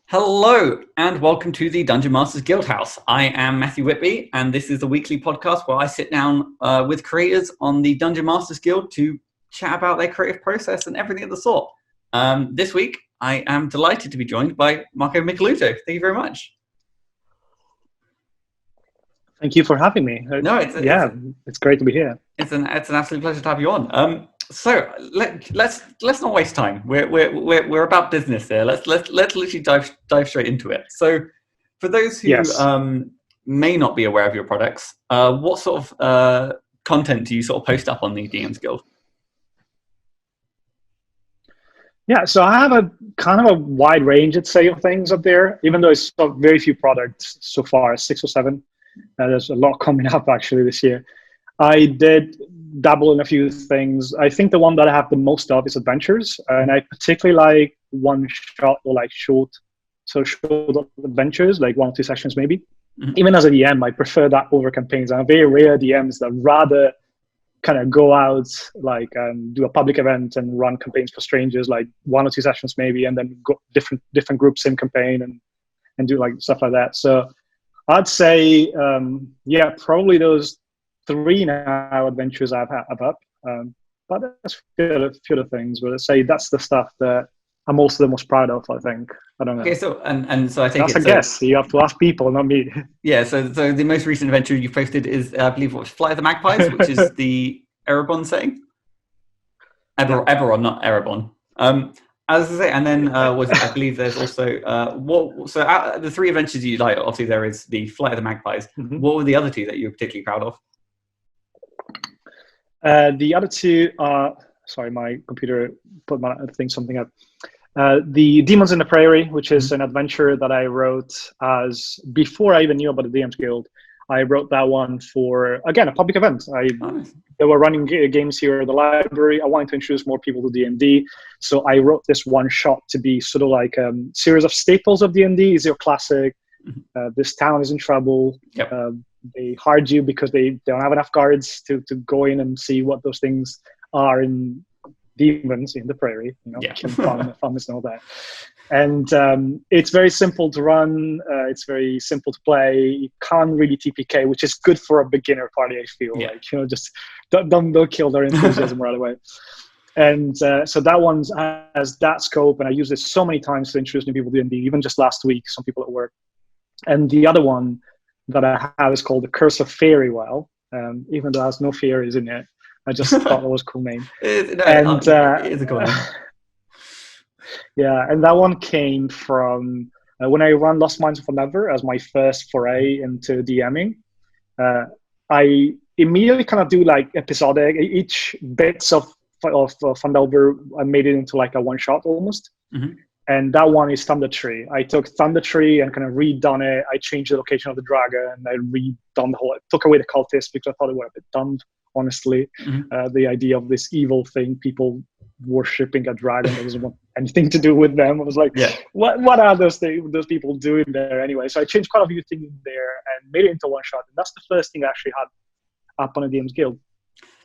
Hello and welcome to the Dungeon Masters Guild House. I am Matthew Whitby, and this is a weekly podcast where I sit down with creators on the Dungeon Masters Guild to chat about their creative process and everything of the sort. This week, I am delighted to be joined by Marco Michelutto. Thank you very much. Thank you for having me. No, it's great to be here. It's an absolute pleasure to have you on. So let's not waste time. We're about business here. Let's literally dive straight into it. So, for those who may not be aware of your products, what sort of content do you sort of post up on the DMs Guild? Yeah, so I have a kind of a wide range, I'd say, of things up there. Even though it's very few products so far, 6 or 7. There's a lot coming up actually this year. I did dabble in a few things. I think the one that I have the most of is adventures, and I particularly like one-shot or like short adventures, like 1 or 2 sessions maybe. Mm-hmm. Even as a DM, I prefer that over campaigns. I'm very rare DMs that rather kind of go out like do a public event and run campaigns for strangers, like 1 or 2 sessions maybe, and then go different groups, same campaign, and do like stuff like that. So I'd say, probably those 3 now adventures I've up. But that's a few of things. But I'd say that's the stuff that I'm also the most proud of, I think. I don't know. Okay, so and so I think that's a guess. You have to ask people, not me. Yeah. So the most recent adventure you posted is, I believe, what was Flight of the Magpies, which is the Erebon setting. Eberron, not Erebon. As I say, and then I believe there's also out the 3 adventures you like. Obviously, there is the Flight of the Magpies. Mm-hmm. What were the other 2 that you were particularly proud of? The other 2 are, sorry, my computer put something up. The Demons in the Prairie, which is an adventure that I wrote before I even knew about the DMs Guild. I wrote that one for, again, a public event. They were running games here at the library. I wanted to introduce more people to D&D. So I wrote this one shot to be sort of like a series of staples of D&D. Is your classic, this town is in trouble. Yep. They hired you because they don't have enough guards to go in and see what those things are in demons in the prairie, farmers and all that. And it's very simple to run. It's very simple to play. You can't really TPK, which is good for a beginner party, I feel. Yeah. Like, just don't kill their enthusiasm right away. And so that one has that scope, and I use it so many times to introduce new people to D&D, even just last week, some people at work. And the other one that I have is called The Curse of Fairy Well, even though there's no fairies in it. I just thought that was a cool name. It is a cool name. Yeah, and that one came from when I ran Lost Minds of Never as my first foray into DMing. I immediately kind of do like episodic, each bits of Fandelver, I made it into like a one-shot almost. Mm-hmm. And that one is Thunder Tree. I took Thunder Tree and kind of redone it. I changed the location of the dragon, and I redone the whole. I took away the cultists because I thought it would have been dumb, honestly. Mm-hmm. The idea of this evil thing, people worshipping a dragon that doesn't want anything to do with them. I was like, what are those people doing there anyway? So I changed quite a few things there and made it into one shot. And that's the first thing I actually had up on the DMs Guild.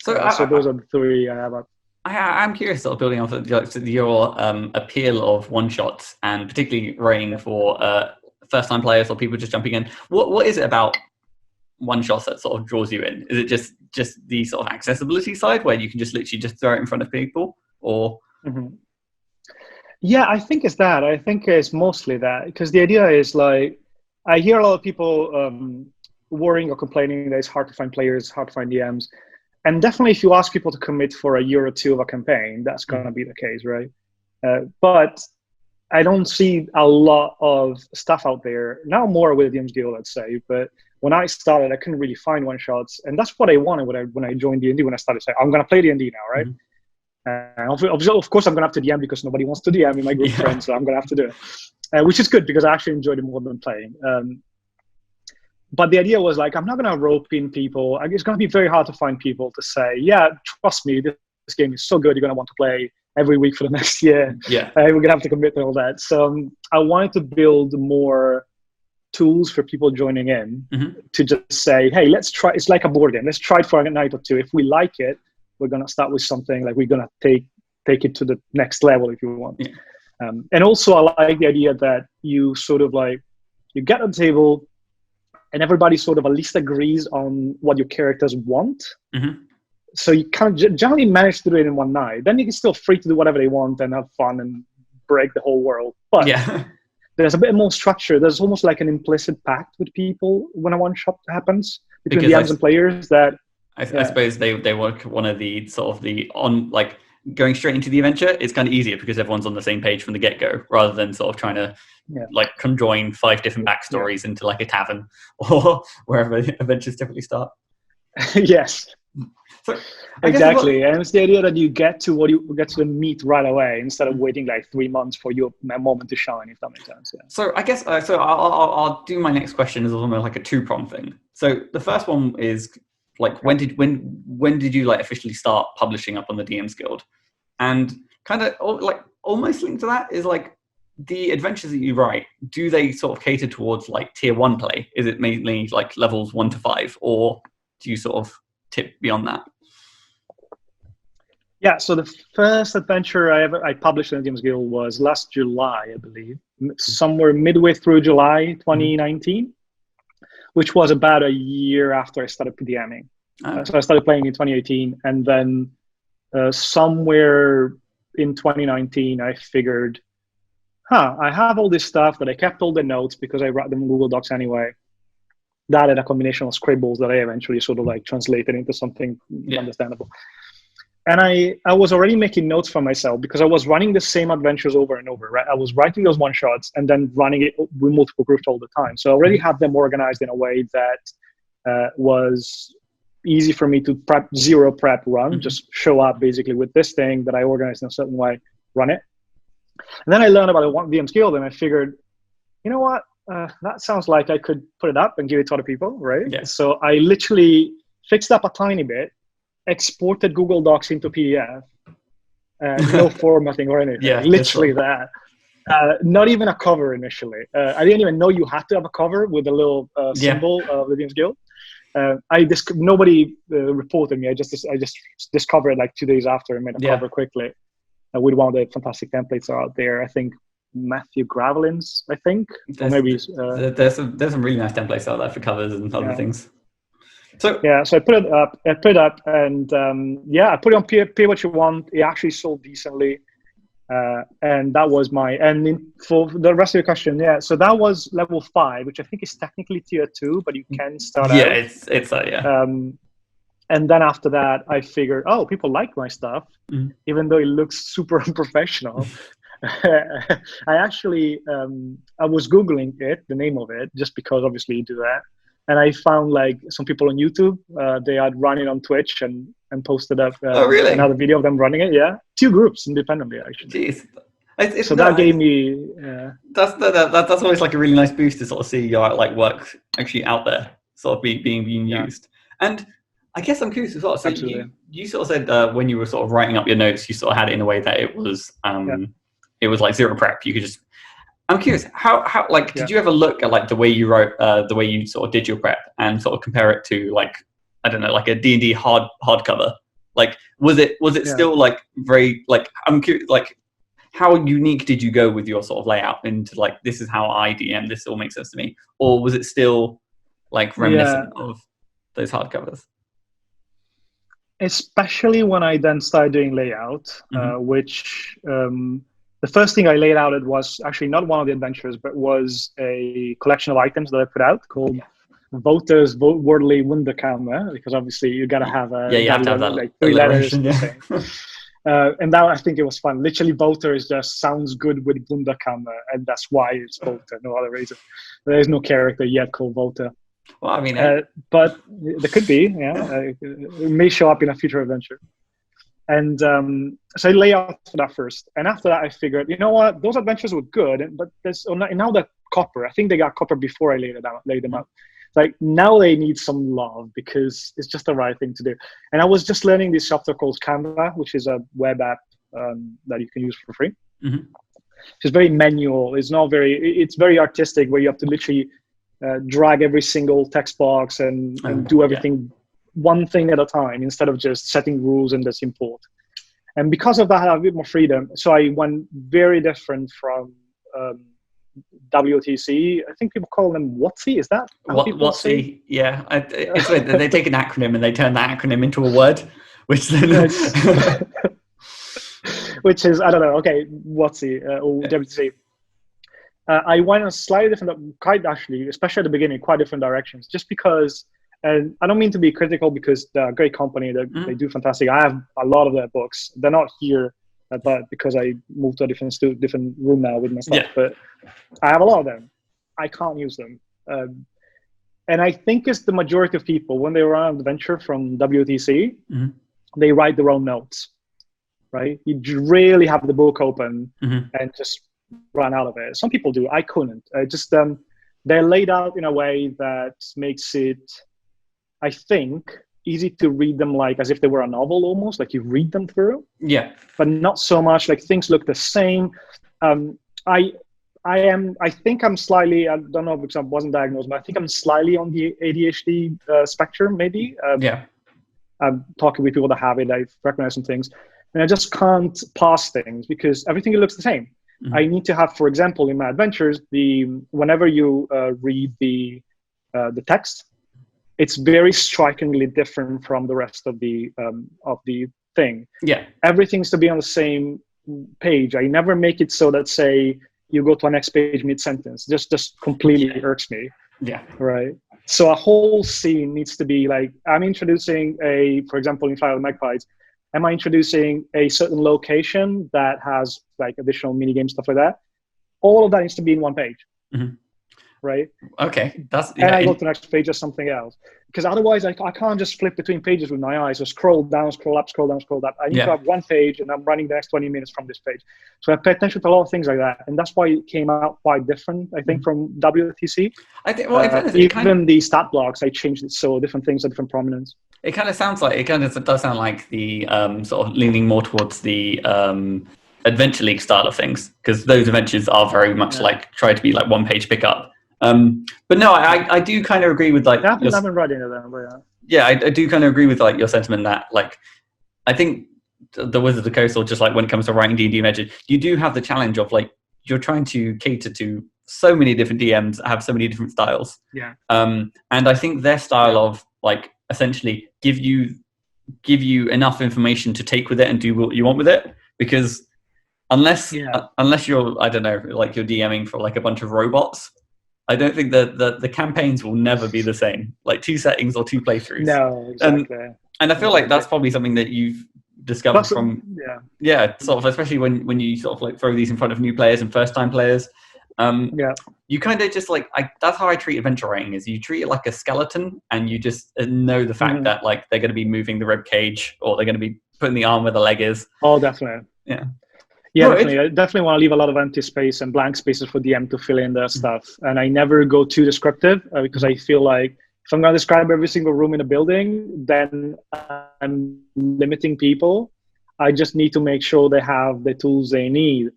So those are the 3 I have up. I'm curious, sort of building off of your appeal of one-shots, and particularly running for first-time players or people just jumping in. What is it about one-shots that sort of draws you in? Is it just the sort of accessibility side where you can just literally just throw it in front of people, or? Mm-hmm. Yeah, I think it's that. I think it's mostly that, because the idea is like, I hear a lot of people worrying or complaining that it's hard to find players, hard to find DMs. And definitely if you ask people to commit for a year or 2 of a campaign, that's going to be the case, right? But I don't see a lot of stuff out there. Now more with DMs Guild, I'd say. But when I started, I couldn't really find one-shots. And that's what I wanted when I joined D&D, when I started saying, I'm going to play D&D now, right? Mm-hmm. Of course, I'm going to have to DM because nobody wants to DM in my group of friends, so I'm going to have to do it. Which is good because I actually enjoyed it more than playing. But the idea was like, I'm not going to rope in people. It's going to be very hard to find people to say, yeah, trust me, this game is so good, you're going to want to play every week for the next year. Yeah, we're going to have to commit to all that. So I wanted to build more tools for people joining in to just say, hey, let's try. It's like a board game. Let's try it for a night or 2. If we like it, we're going to start with something like we're going to take it to the next level if you want. Yeah. And also, I like the idea that you sort of like, you get on the table and everybody sort of at least agrees on what your characters want. Mm-hmm. So you kind of generally manage to do it in one night. Then you can still free to do whatever they want and have fun and break the whole world. But Yeah. there's a bit more structure. There's almost like an implicit pact with people when a one-shot happens between Because DMs and players that... I suppose they work one of the sort of the on like going straight into the adventure. It's kind of easier because everyone's on the same page from the get-go, rather than sort of trying to like conjoin 5 different backstories into like a tavern or wherever the adventures typically start. Yes. So exactly, and it's the idea that you get to the meat right away instead of waiting like 3 months for your moment to shine, if that makes sense. Yeah. So I guess so. I'll do my next question as almost like a 2-pronged thing. So the first one is like when did you like officially start publishing up on the DMs Guild, and kind of like almost linked to that is like the adventures that you write. Do they sort of cater towards like tier 1 play? Is it mainly like levels 1 to 5, or do you sort of tip beyond that? Yeah, so the first adventure I published in the DMsGuild was last July, I believe, somewhere midway through July 2019, which was about a year after I started DMing. So I started playing in 2018, and then somewhere in 2019, I figured, I have all this stuff, but I kept all the notes because I write them in Google Docs anyway. That and a combination of scribbles that I eventually sort of like translated into something understandable. And I was already making notes for myself because I was running the same adventures over and over, right? I was writing those one-shots and then running it with multiple groups all the time. So I already had them organized in a way that was easy for me to zero prep run, just show up basically with this thing that I organized in a certain way, run it. And then I learned about the DMsGuild and I figured, you know what? That sounds like I could put it up and give it to other people, right? Yeah. So I literally fixed up a tiny bit, exported Google Docs into PDF, no formatting or anything, literally that. Not even a cover initially. I didn't even know you had to have a cover with a little symbol of the DMsGuild. Nobody reported me. I just discovered it like 2 days after and made a cover quickly with one of the fantastic templates that are out there. I think Matthew Gravelin's, I think. There's some really nice templates out there for covers and other things. So I put it up, and I put it on Pay What You Want. It actually sold decently, and that was for the rest of your question. So that was level 5, which I think is technically tier 2, but you can start out. Yeah, it's and then after that, I figured, people like my stuff, even though it looks super unprofessional. I actually I was Googling the name of it, just because obviously you do that. And I found like some people on YouTube, they had run it on Twitch and posted up another video of them running it. Yeah, 2 groups independently actually. Jeez. That gave me. That's always like a really nice boost to sort of see your like work actually out there, sort of being used. And I guess I'm curious as well. So you sort of said when you were sort of writing up your notes, you sort of had it in a way that it was like zero prep. You could just. I'm curious, how like did you ever look at like the way you wrote, the way you sort of did your prep, and sort of compare it to like, I don't know, like a D&D hardcover? Like was it still like very like, I'm curious, like how unique did you go with your sort of layout into like, this is how I DM, this all makes sense to me, or was it still like reminiscent of those hardcovers? Especially when I then started doing layout, which the first thing I laid out was actually not one of the adventures, but was a collection of items that I put out called Voters Worldly Wunderkammer, because obviously you got to have you have to have that like 3 letters. And that, I think it was fun. Literally, Voters just sounds good with Wunderkammer, and that's why it's Voter, no other reason. There is no character yet called Voter. Well, I mean, but there could be, it may show up in a future adventure. And so I lay out for that first. And after that, I figured, you know what? Those adventures were good, but now that copper, I think they got copper before I laid them out. Like now they need some love because it's just the right thing to do. And I was just learning this software called Canva, which is a web app that you can use for free. It's very manual. It's very artistic, where you have to literally drag every single text box and do everything one thing at a time, instead of just setting rules and just import. And because of that, I have a bit more freedom. So I went very different from WTC. I think people call them WotC. Is that how people say? WotC? Yeah, it's weird. They take an acronym and they turn that acronym into a word, which then which is, I don't know. Okay, WotC or WTC. I went in slightly different, quite actually, especially at the beginning, quite different directions. Just because, and I don't mean to be critical because they're a great company. They do fantastic. I have a lot of their books. They're not here, but because I moved to a different room now with my stuff. Yeah. But I have a lot of them. I can't use them. And I think it's the majority of people, when they run an adventure from WTC, they write their own notes, right? You rarely have the book open and just run out of it. Some people do. I couldn't. They're laid out in a way that makes it, I think, easy to read them like as if they were a novel almost, like you read them through. Yeah. But not so much like things look the same. I think I'm slightly, I don't know because I wasn't diagnosed, but I think I'm slightly on the ADHD spectrum maybe. I'm talking with people that have it, I recognize some things. And I just can't pass things because everything looks the same. I need to have, for example, in my adventures, whenever you read the text, it's very strikingly different from the rest of the thing. Yeah, everything's to be on the same page. I never make it so that, say, you go to a next page mid-sentence. Just completely irks me. Yeah. Right. So a whole scene needs to be like, I'm introducing for example, in Flight of the Magpies, am I introducing a certain location that has like additional mini games, stuff like that? All of that needs to be in one page. Right? Okay. And I go to the next page as something else. Because otherwise I can't just flip between pages with my eyes or scroll down, scroll up, scroll down, scroll up. I need to have one page and I'm running the next 20 minutes from this page. So I pay attention to a lot of things like that. And that's why it came out quite different, I think, from WTC. I think, even the stat blocks, I changed it so different things are different prominence. It kind of sounds like, does sound like the sort of leaning more towards the Adventure League style of things, because those adventures are very much like try to be like one page pickup. But no, I do kind of agree with like. I haven't read any of them, but I do kind of agree with like your sentiment that like I think the Wizards of the Coast, or just like when it comes to writing D&D adventures, you do have the challenge of like you're trying to cater to so many different DMs, have so many different styles. Yeah. And I think their style of like essentially give you enough information to take with it and do what you want with it, because unless you're, I don't know, like you're DMing for like a bunch of robots, I don't think that the campaigns will never be the same, like 2 settings or 2 playthroughs. No, exactly. And I feel like that's probably something that you've discovered from sort of, especially when you sort of like throw these in front of new players and first time players. You kind of just like, that's how I treat adventure writing, is you treat it like a skeleton, and you just know the fact that like they're going to be moving the rib cage, or they're going to be putting the arm where the leg is. Oh, definitely. Yeah, definitely. I definitely want to leave a lot of empty space and blank spaces for DM to fill in their stuff. And I never go too descriptive because I feel like if I'm going to describe every single room in a building, then I'm limiting people. I just need to make sure they have the tools they need.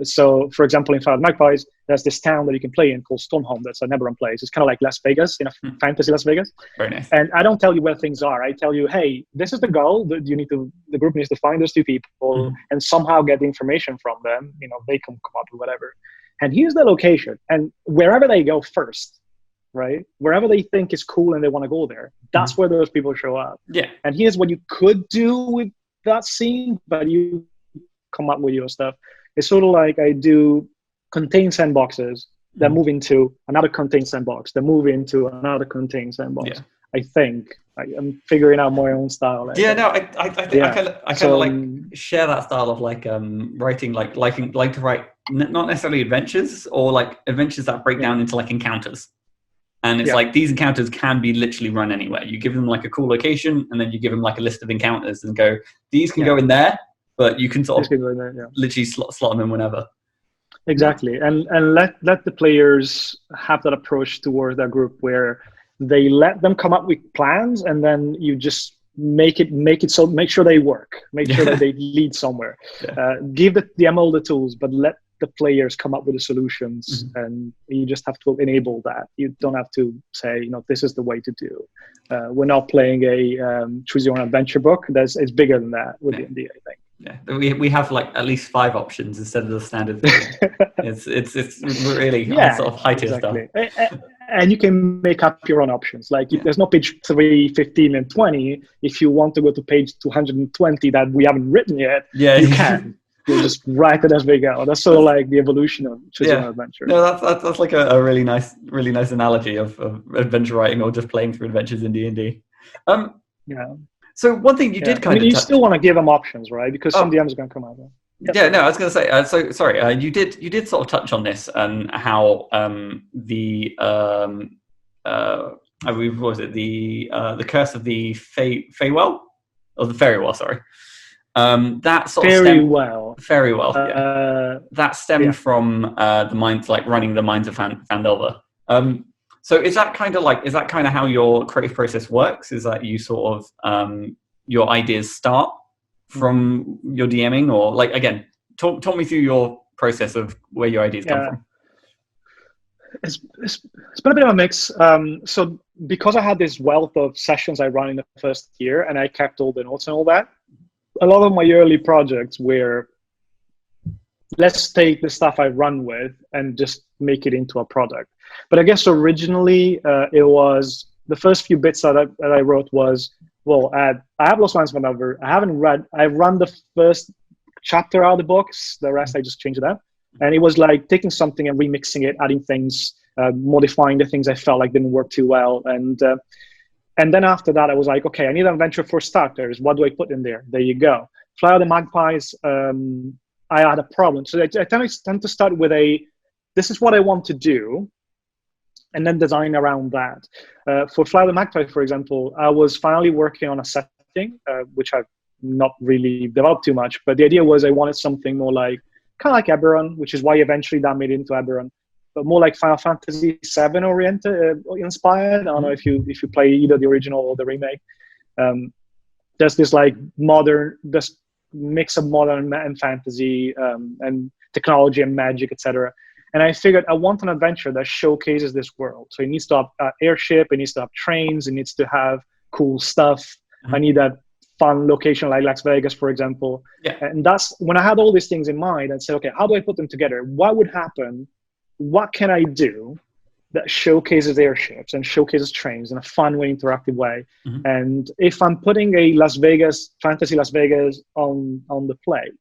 So, for example, in Flight of the Magpies, there's this town that you can play in called Stonehome. That's a Neverland place. It's kind of like Las Vegas, in a fantasy Las Vegas. Very nice. And I don't tell you where things are. I tell you, hey, this is the goal. The group needs to find those 2 people and somehow get the information from them. You know, they can come up with whatever. And here's the location. And wherever they go first, right? Wherever they think is cool and they want to go there, that's where those people show up. Yeah. And here's what you could do with that scene, but you come up with your stuff. It's sort of like I do contained sandboxes that move into another contained sandbox, that move into another contained sandbox. Yeah. I think I'm figuring out my own style. I kind of like share that style of like writing, like to write not necessarily adventures, or like adventures that break down into like encounters. And it's like these encounters can be literally run anywhere. You give them like a cool location, and then you give them like a list of encounters and go, these can go in there. But you can sort of literally slot them in whenever. Exactly, and let the players have that approach towards their group, where they let them come up with plans, and then you just make it so, make sure they work, make sure that they lead somewhere. Give the DM all the tools, but let the players come up with the solutions, and you just have to enable that. You don't have to say, this is the way to do. We're not playing a choose your own adventure book. It's bigger than that with D&D, I think. Yeah, we have like at least 5 options instead of the standard 3. It's really on sort of high tier stuff. And you can make up your own options. Like there's no page 3, 15, and 20. If you want to go to page 220 that we haven't written yet, you can. You just write it as we go. That's sort of like the evolution of choosing an adventure. No, that's like a really nice analogy of adventure writing or just playing through adventures in D&D. Yeah. So one thing you did kind of you still want to give them options, right? Because some DMs are going to come out there. Yeah, no, I was going to say. So sorry, you did sort of touch on this and how the what was it, the curse of the Feywell or the Ferrywell? Sorry, that sort of Ferrywell. Yeah, that stemmed from the mines, like running the mines of Fandelver. So is that kind of how your creative process works? Is that you sort of your ideas start from your DMing, or like, again, talk me through your process of where your ideas come from? It's been a bit of a mix. So because I had this wealth of sessions I run in the first year and I kept all the notes and all that, a lot of my early projects were, let's take the stuff I run with and just make it into a product. But I guess originally it was, the first few bits that I wrote was, well, I have Lost Lands Maneuver. I run the first chapter out of the books. The rest I just changed it up. And it was like taking something and remixing it, adding things, modifying the things I felt like didn't work too well. And then after that, I was like, okay, I need an adventure for starters. What do I put in there? There you go. Fly of the Magpies, I had a problem. So I tend to start with this is what I want to do, and then design around that. For Fly of the Magpie, for example, I was finally working on a setting, which I've not really developed too much, but the idea was I wanted something more like, kind of like Eberron, which is why eventually that made it into Eberron, but more like Final Fantasy VII oriented, inspired. I don't know if you play either the original or the remake. There's this like this mix of modern and fantasy, and technology and magic, etc. And I figured I want an adventure that showcases this world. So it needs to have airship, it needs to have trains, it needs to have cool stuff. Mm-hmm. I need a fun location like Las Vegas, for example. Yeah. And that's when I had all these things in mind and said, okay, how do I put them together? What would happen? What can I do that showcases airships and showcases trains in a fun way, interactive way? Mm-hmm. And if I'm putting a fantasy Las Vegas on the plate,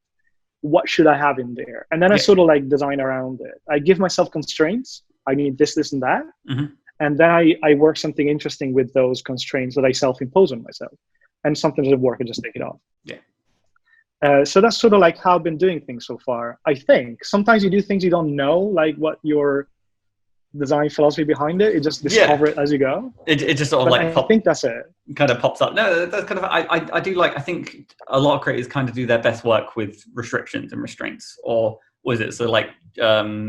what should I have in there? And then I sort of like design around it. I give myself constraints. I need this, and that. Mm-hmm. And then I work something interesting with those constraints that I self-impose on myself. And sometimes it works, I just take it off. Yeah. So that's sort of like how I've been doing things so far. I think sometimes you do things you don't know, like what your design philosophy behind it. You just discover it as you go. It just sort of I think that's it. Kind of pops up. No, that's kind of, I do like, I think a lot of creators kind of do their best work with restrictions and restraints, or was it so like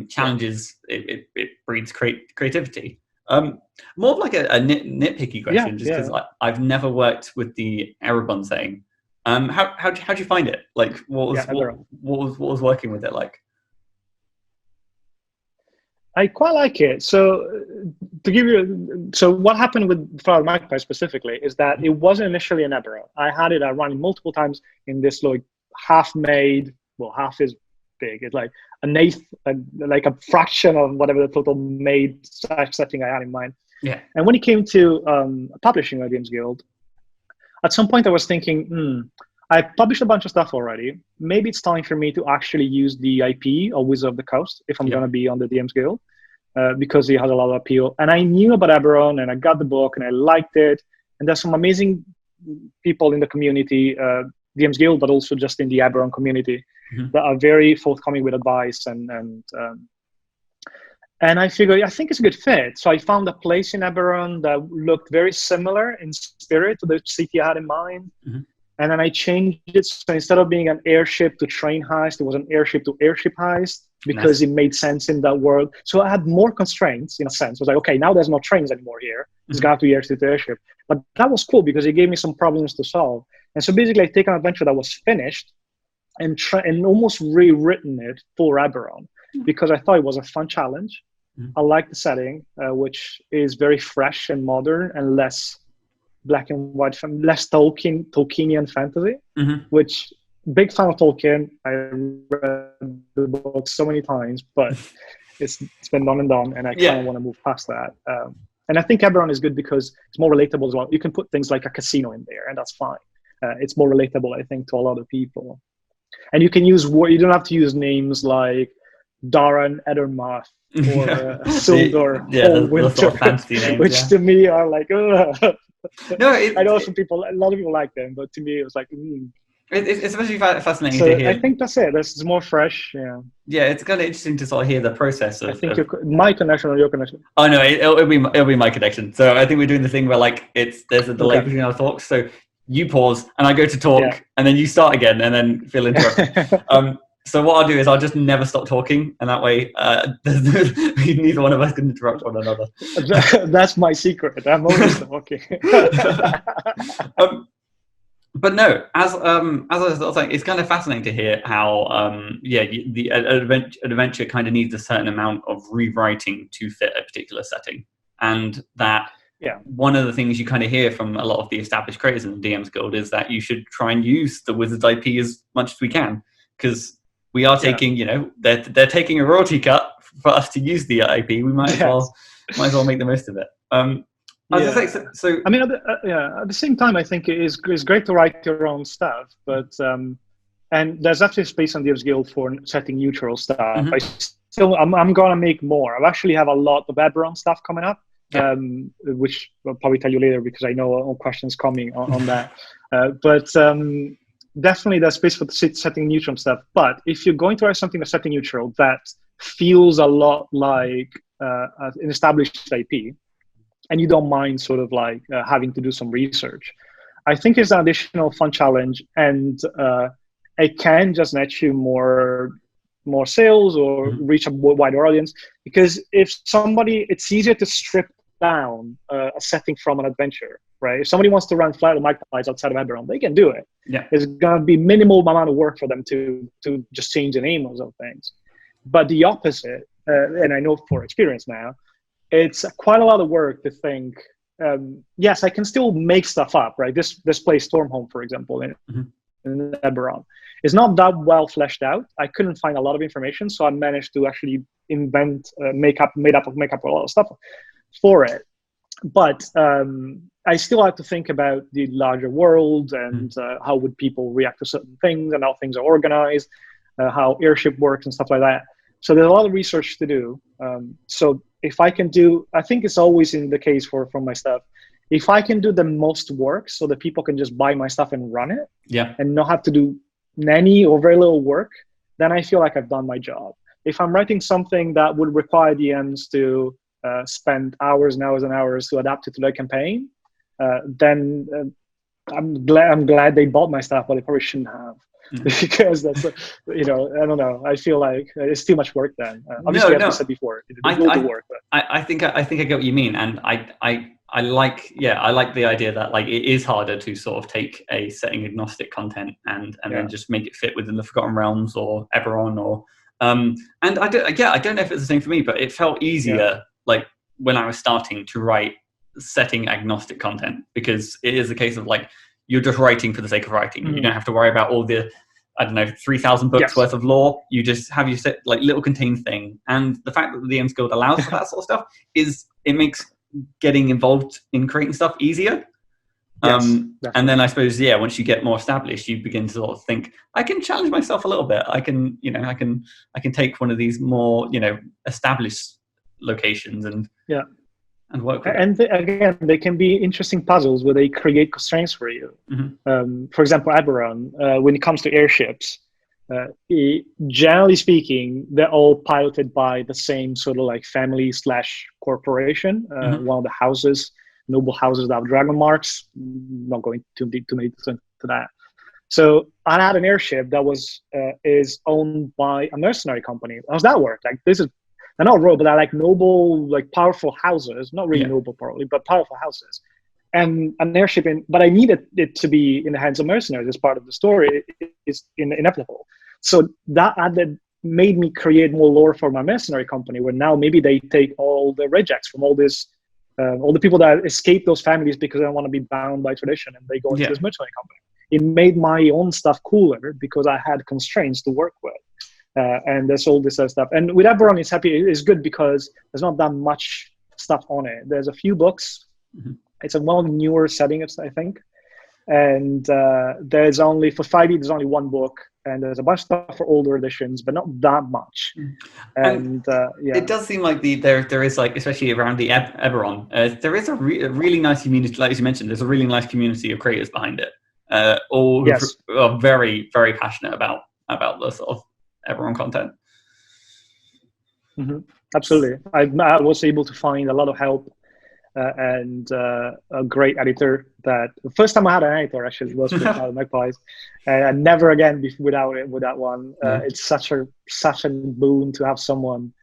challenges? It breeds creativity. More of like a nitpicky question, just because I've never worked with the Erebon saying. How'd you find it? Like, what was working with it like? I quite like it. So what happened with Fly of the Magpie specifically is that it wasn't initially an Eberron. I had it running multiple times in this like half-made, well, half is big. It's like an eighth, like a fraction of whatever the total made setting I had in mind. Yeah. And when it came to publishing at DMsGuild, at some point I was thinking, I published a bunch of stuff already. Maybe it's time for me to actually use the IP of Wizard of the Coast if I'm going to be on the DMsGuild, because it has a lot of appeal. And I knew about Eberron, and I got the book, and I liked it. And there's some amazing people in the community, DMsGuild, but also just in the Eberron community, that are very forthcoming with advice. And I figured, I think it's a good fit. So I found a place in Eberron that looked very similar in spirit to the city I had in mind. Mm-hmm. And then I changed it. So instead of being an airship to train heist, it was an airship to airship heist, because it made sense in that world. So I had more constraints in a sense. I was like, okay, now there's no trains anymore here. It's got to be airship to airship. But that was cool because it gave me some problems to solve. And so basically I take an adventure that was finished and almost rewritten it for Eberron, because I thought it was a fun challenge. I like the setting, which is very fresh and modern and less black and white, less Tolkienian fantasy, which big fan of Tolkien. I read the book so many times, but it's been done and done, and I kind of want to move past that. And I think Eberron is good because it's more relatable as well. You can put things like a casino in there, and that's fine. It's more relatable, I think, to a lot of people. And you can use you don't have to use names like Daran Edermath or Sildor or Winter, sort of fancy names, which to me are like, ugh. No, I know some people, a lot of people like them, but to me it was like, It's especially fascinating to hear. I think that's it. This is more fresh. Yeah. Yeah, it's kind of interesting to sort of hear the process of. I think my connection or your connection. Oh no, it'll be my connection. So I think we're doing the thing where like there's a delay between our talks. So you pause and I go to talk, and then you start again, and then feel interrupted. So what I'll do is I'll just never stop talking, and that way neither one of us can interrupt one another. That's my secret. I'm always talking. But no, as I was sort of saying, it's kind of fascinating to hear how the adventure kind of needs a certain amount of rewriting to fit a particular setting, and that one of the things you kind of hear from a lot of the established creators in the DMsGuild is that you should try and use the Wizards IP as much as we can, because we are taking, they're taking a royalty cut for us to use the IP. We might as well make the most of it. So I mean, at the same time, I think it's great to write your own stuff, but and there's actually space on DMsGuild for setting neutral stuff. I'm gonna make more. I actually have a lot of Eberron stuff coming up, which I'll probably tell you later because I know all questions coming on that. But definitely there's space for setting neutral stuff. But if you're going to write something that's setting neutral that feels a lot like an established IP, and you don't mind sort of like having to do some research, I think it's an additional fun challenge, and it can just net you more sales or reach a wider audience. Because it's easier to strip down a setting from an adventure, right? If somebody wants to run Flight of the Magpies outside of Eberron, they can do it. Yeah, it's gonna be minimal amount of work for them to just change the name of some things. But the opposite, and I know for experience now, it's quite a lot of work to think, yes, I can still make stuff up, right? This place, Stormhome, for example, in Eberron, is not that well fleshed out. I couldn't find a lot of information, so I managed to actually invent, make up a lot of stuff for it. But I still have to think about the larger world and how would people react to certain things and how things are organized, how airship works and stuff like that. So there's a lot of research to do. So if I can do, I think it's always in the case for my stuff, if I can do the most work so that people can just buy my stuff and run it and not have to do any or very little work, then I feel like I've done my job. If I'm writing something that would require DMs to spend hours and hours and hours to adapt it to their campaign, then I'm glad they bought my stuff, but they probably shouldn't have. Because that's, I don't know. I feel like it's too much work then. Obviously, as I said before, it will do work. But. I think I get what you mean, and I like the idea that like it is harder to sort of take a setting agnostic content and then just make it fit within the Forgotten Realms or Eberron or and I don't know if it's the same for me, but it felt easier like when I was starting to write setting agnostic content, because it is a case of like you're just writing for the sake of writing. You don't have to worry about all the 3,000 books worth of lore. You just have your set like little contained thing, and the fact that the DMsGuild allows for that sort of stuff it makes getting involved in creating stuff easier. And then I suppose once you get more established, you begin to sort of think, I can challenge myself a little bit. I can take one of these more established locations and work with and again, they can be interesting puzzles where they create constraints for you. For example, Eberron, when it comes to airships, generally speaking, they're all piloted by the same sort of like family/corporation. One of the houses, noble houses that have dragon marks. Not going too many into that. So I had an airship that is owned by a mercenary company. How does that work? Like they're not royal, but they're like noble, like powerful houses. Not really noble, probably, but powerful houses. And an airship, but I needed it to be in the hands of mercenaries as part of the story. It's inevitable. So that made me create more lore for my mercenary company, where now maybe they take all the rejects from all this, all the people that escape those families because they don't want to be bound by tradition, and they go into this mercenary company. it made my own stuff cooler because I had constraints to work with. And there's all this other stuff. And with Eberron, it's good because there's not that much stuff on it. There's a few books. Mm-hmm. It's a newer setting, I think. And there's only, for 5e, there's only one book. And there's a bunch of stuff for older editions, but not that much. And yeah. It does seem like there is, like, especially around the Eberron, there is a really nice community, like you mentioned, there's a really nice community of creators behind it. All Yes. who are very, very passionate about the sort of Eberron content. Mm-hmm. Absolutely. I was able to find a lot of help and a great editor. That the first time I had an editor actually was with Magpies, and never again without that one. It's such a boon to have someone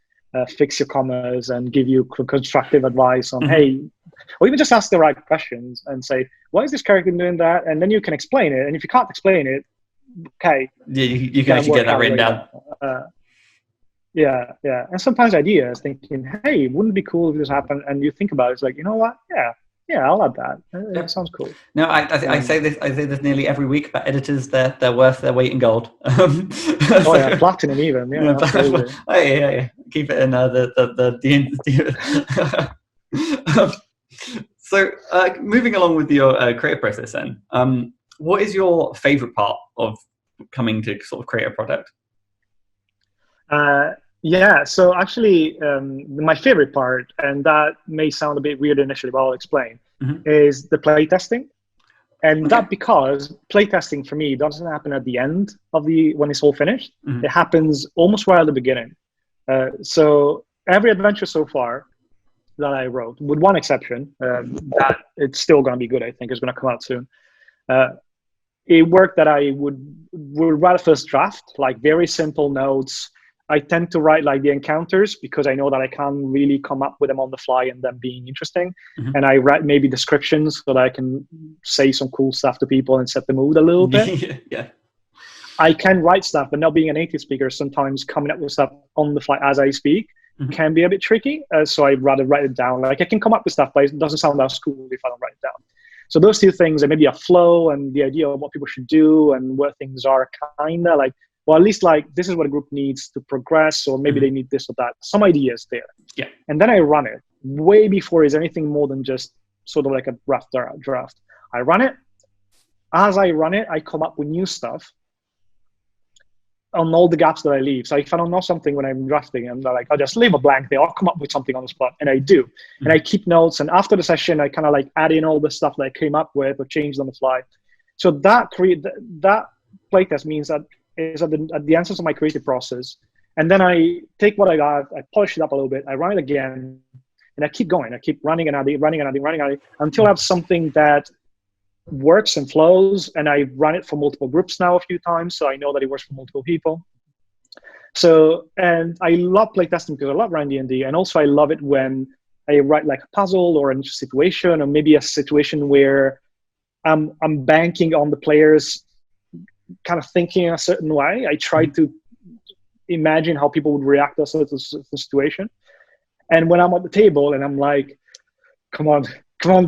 fix your commas and give you constructive advice on hey, or even just ask the right questions and say, why is this character doing that? And then you can explain it. And if you can't explain it, okay, yeah, you can actually get that written down. Yeah. And sometimes ideas, thinking, hey, wouldn't it be cool if this happened? And you think about it, it's like, you know what? Yeah, I'll add that. It sounds cool. No, I say this nearly every week, but editors, they're worth their weight in gold. So, yeah, platinum even. Yeah, absolutely. Yeah. Keep it in So moving along with your creative process then, what is your favorite part of coming to sort of create a product? Yeah, so actually my favorite part, and that may sound a bit weird initially, but I'll explain, is the playtesting. And that because playtesting for me doesn't happen at the end of when it's all finished. It happens almost right at the beginning. So every adventure so far that I wrote, with one exception, that it's still going to be good, I think, it's going to come out soon. It worked that I would write a first draft, like very simple notes. I tend to write like the encounters because I know that I can't really come up with them on the fly and them being interesting. And I write maybe descriptions so that I can say some cool stuff to people and set the mood a little bit. Yeah. I can write stuff, but not being a native speaker, sometimes coming up with stuff on the fly as I speak can be a bit tricky. So I'd rather write it down. Like I can come up with stuff, but it doesn't sound as cool if I don't write it down. So those two things, and maybe a flow and the idea of what people should do and where things are, kind of like, well, at least like this is what a group needs to progress, or maybe they need this or that. Some ideas there. Yeah. And then I run it way before it's anything more than just sort of like a draft. I run it. As I run it, I come up with new stuff on all the gaps that I leave. So if I don't know something when I'm drafting, and like, I'll just leave a blank there. I'll come up with something on the spot, and I do. And I keep notes. And after the session, I kind of like add in all the stuff that I came up with or changed on the fly. So that playtest means that is at the answers of my creative process. And then I take what I got, I polish it up a little bit, I run it again, and I keep going. I keep running and adding until I have something that works and flows. And I run it for multiple groups now a few times, so I know that it works for multiple people. So, and I love playtesting because I love running D&D, and also I love it when I write like a puzzle or a situation, or maybe a situation where I'm banking on the players kind of thinking in a certain way. I try to imagine how people would react to a certain situation. And when I'm at the table and I'm like, come on,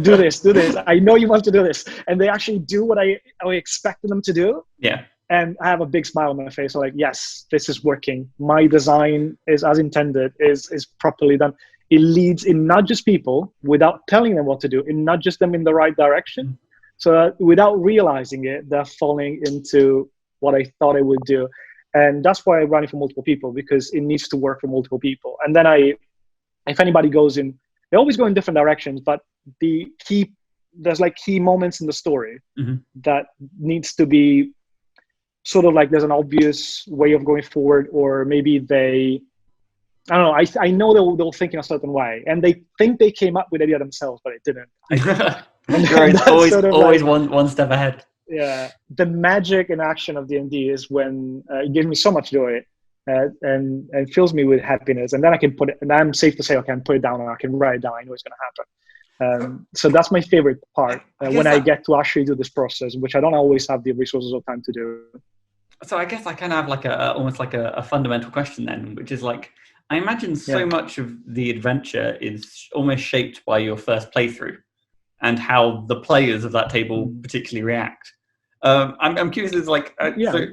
do this. I know you want to do this. And they actually do what I expected them to do. Yeah. And I have a big smile on my face. I'm like, yes, this is working. My design is as intended, is properly done. It leads in not just people without telling them what to do, in not just them in the right direction. So without realizing it, they're falling into what I thought I would do. And that's why I run it for multiple people, because it needs to work for multiple people. And then if anybody goes in, they always go in different directions, but there's like key moments in the story that needs to be sort of like there's an obvious way of going forward, or maybe I don't know, I know they'll think in a certain way, and they think they came up with the idea themselves, but it didn't. Right, always one step ahead. Yeah, the magic in action of D&D is when it gives me so much joy and fills me with happiness, and then I can put it, and I'm safe to say, okay, I can put it down and I can write it down. I know it's going to happen. So that's my favorite part when I get to actually do this process, which I don't always have the resources or time to do. So I guess I kind of have like almost like a fundamental question then, which is like, I imagine so much of the adventure is almost shaped by your first playthrough and how the players of that table particularly react. I'm curious. Is like Yeah. so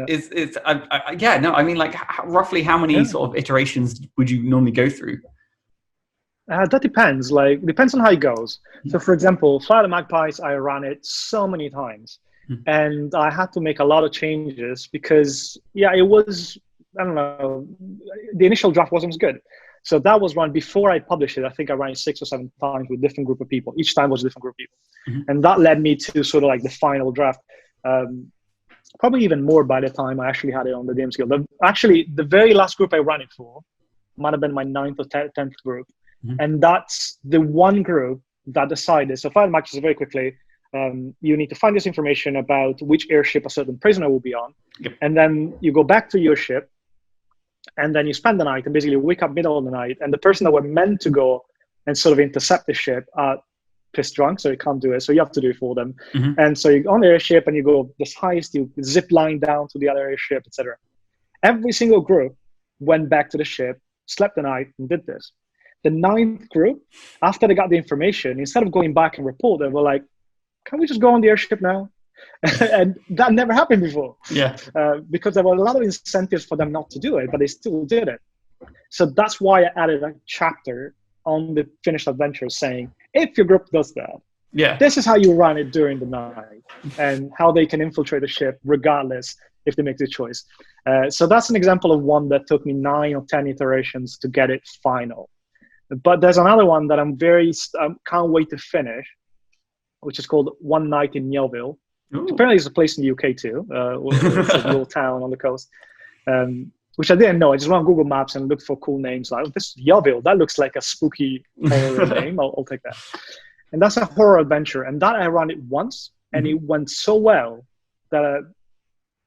Yeah. yeah, no, I mean, like, roughly how many sort of iterations would you normally go through? That depends. Like, depends on how it goes. So, for example, Flight of the Magpies, I ran it so many times, and I had to make a lot of changes because, yeah, it was, I don't know, the initial draft wasn't as good. So that was run before I published it. I think I ran it 6 or 7 times with different group of people. Each time was a different group of people, and that led me to sort of like the final draft. Probably even more by the time I actually had it on the DMsGuild. Actually, the very last group I ran it for might have been my 9th or 10th group. And that's the one group that decided. So file matches very quickly. You need to find this information about which airship a certain prisoner will be on. Yep. And then you go back to your ship, and then you spend the night and basically wake up middle of the night. And the person that were meant to go and sort of intercept the ship are pissed drunk, so you can't do it. So you have to do it for them. And so you're on the airship and you go this highest, you zip line down to the other airship, etc. Every single group went back to the ship, slept the night, and did this. The 9th group, after they got the information, instead of going back and report, they were like, can we just go on the airship now? And that never happened before. Yeah. Because there were a lot of incentives for them not to do it, but they still did it. So that's why I added a chapter on the finished adventure saying, if your group does that, this is how you run it during the night and how they can infiltrate the ship regardless if they make the choice. So that's an example of one that took me 9 or 10 iterations to get it final. But there's another one that I'm can't wait to finish, which is called One Night in Yeovil. Apparently it's a place in the UK too. It's a little town on the coast, which I didn't know. I just went on Google Maps and looked for cool names. Like, this Yeovil, that looks like a spooky horror name. I'll take that. And that's a horror adventure. And that I ran it once, and it went so well that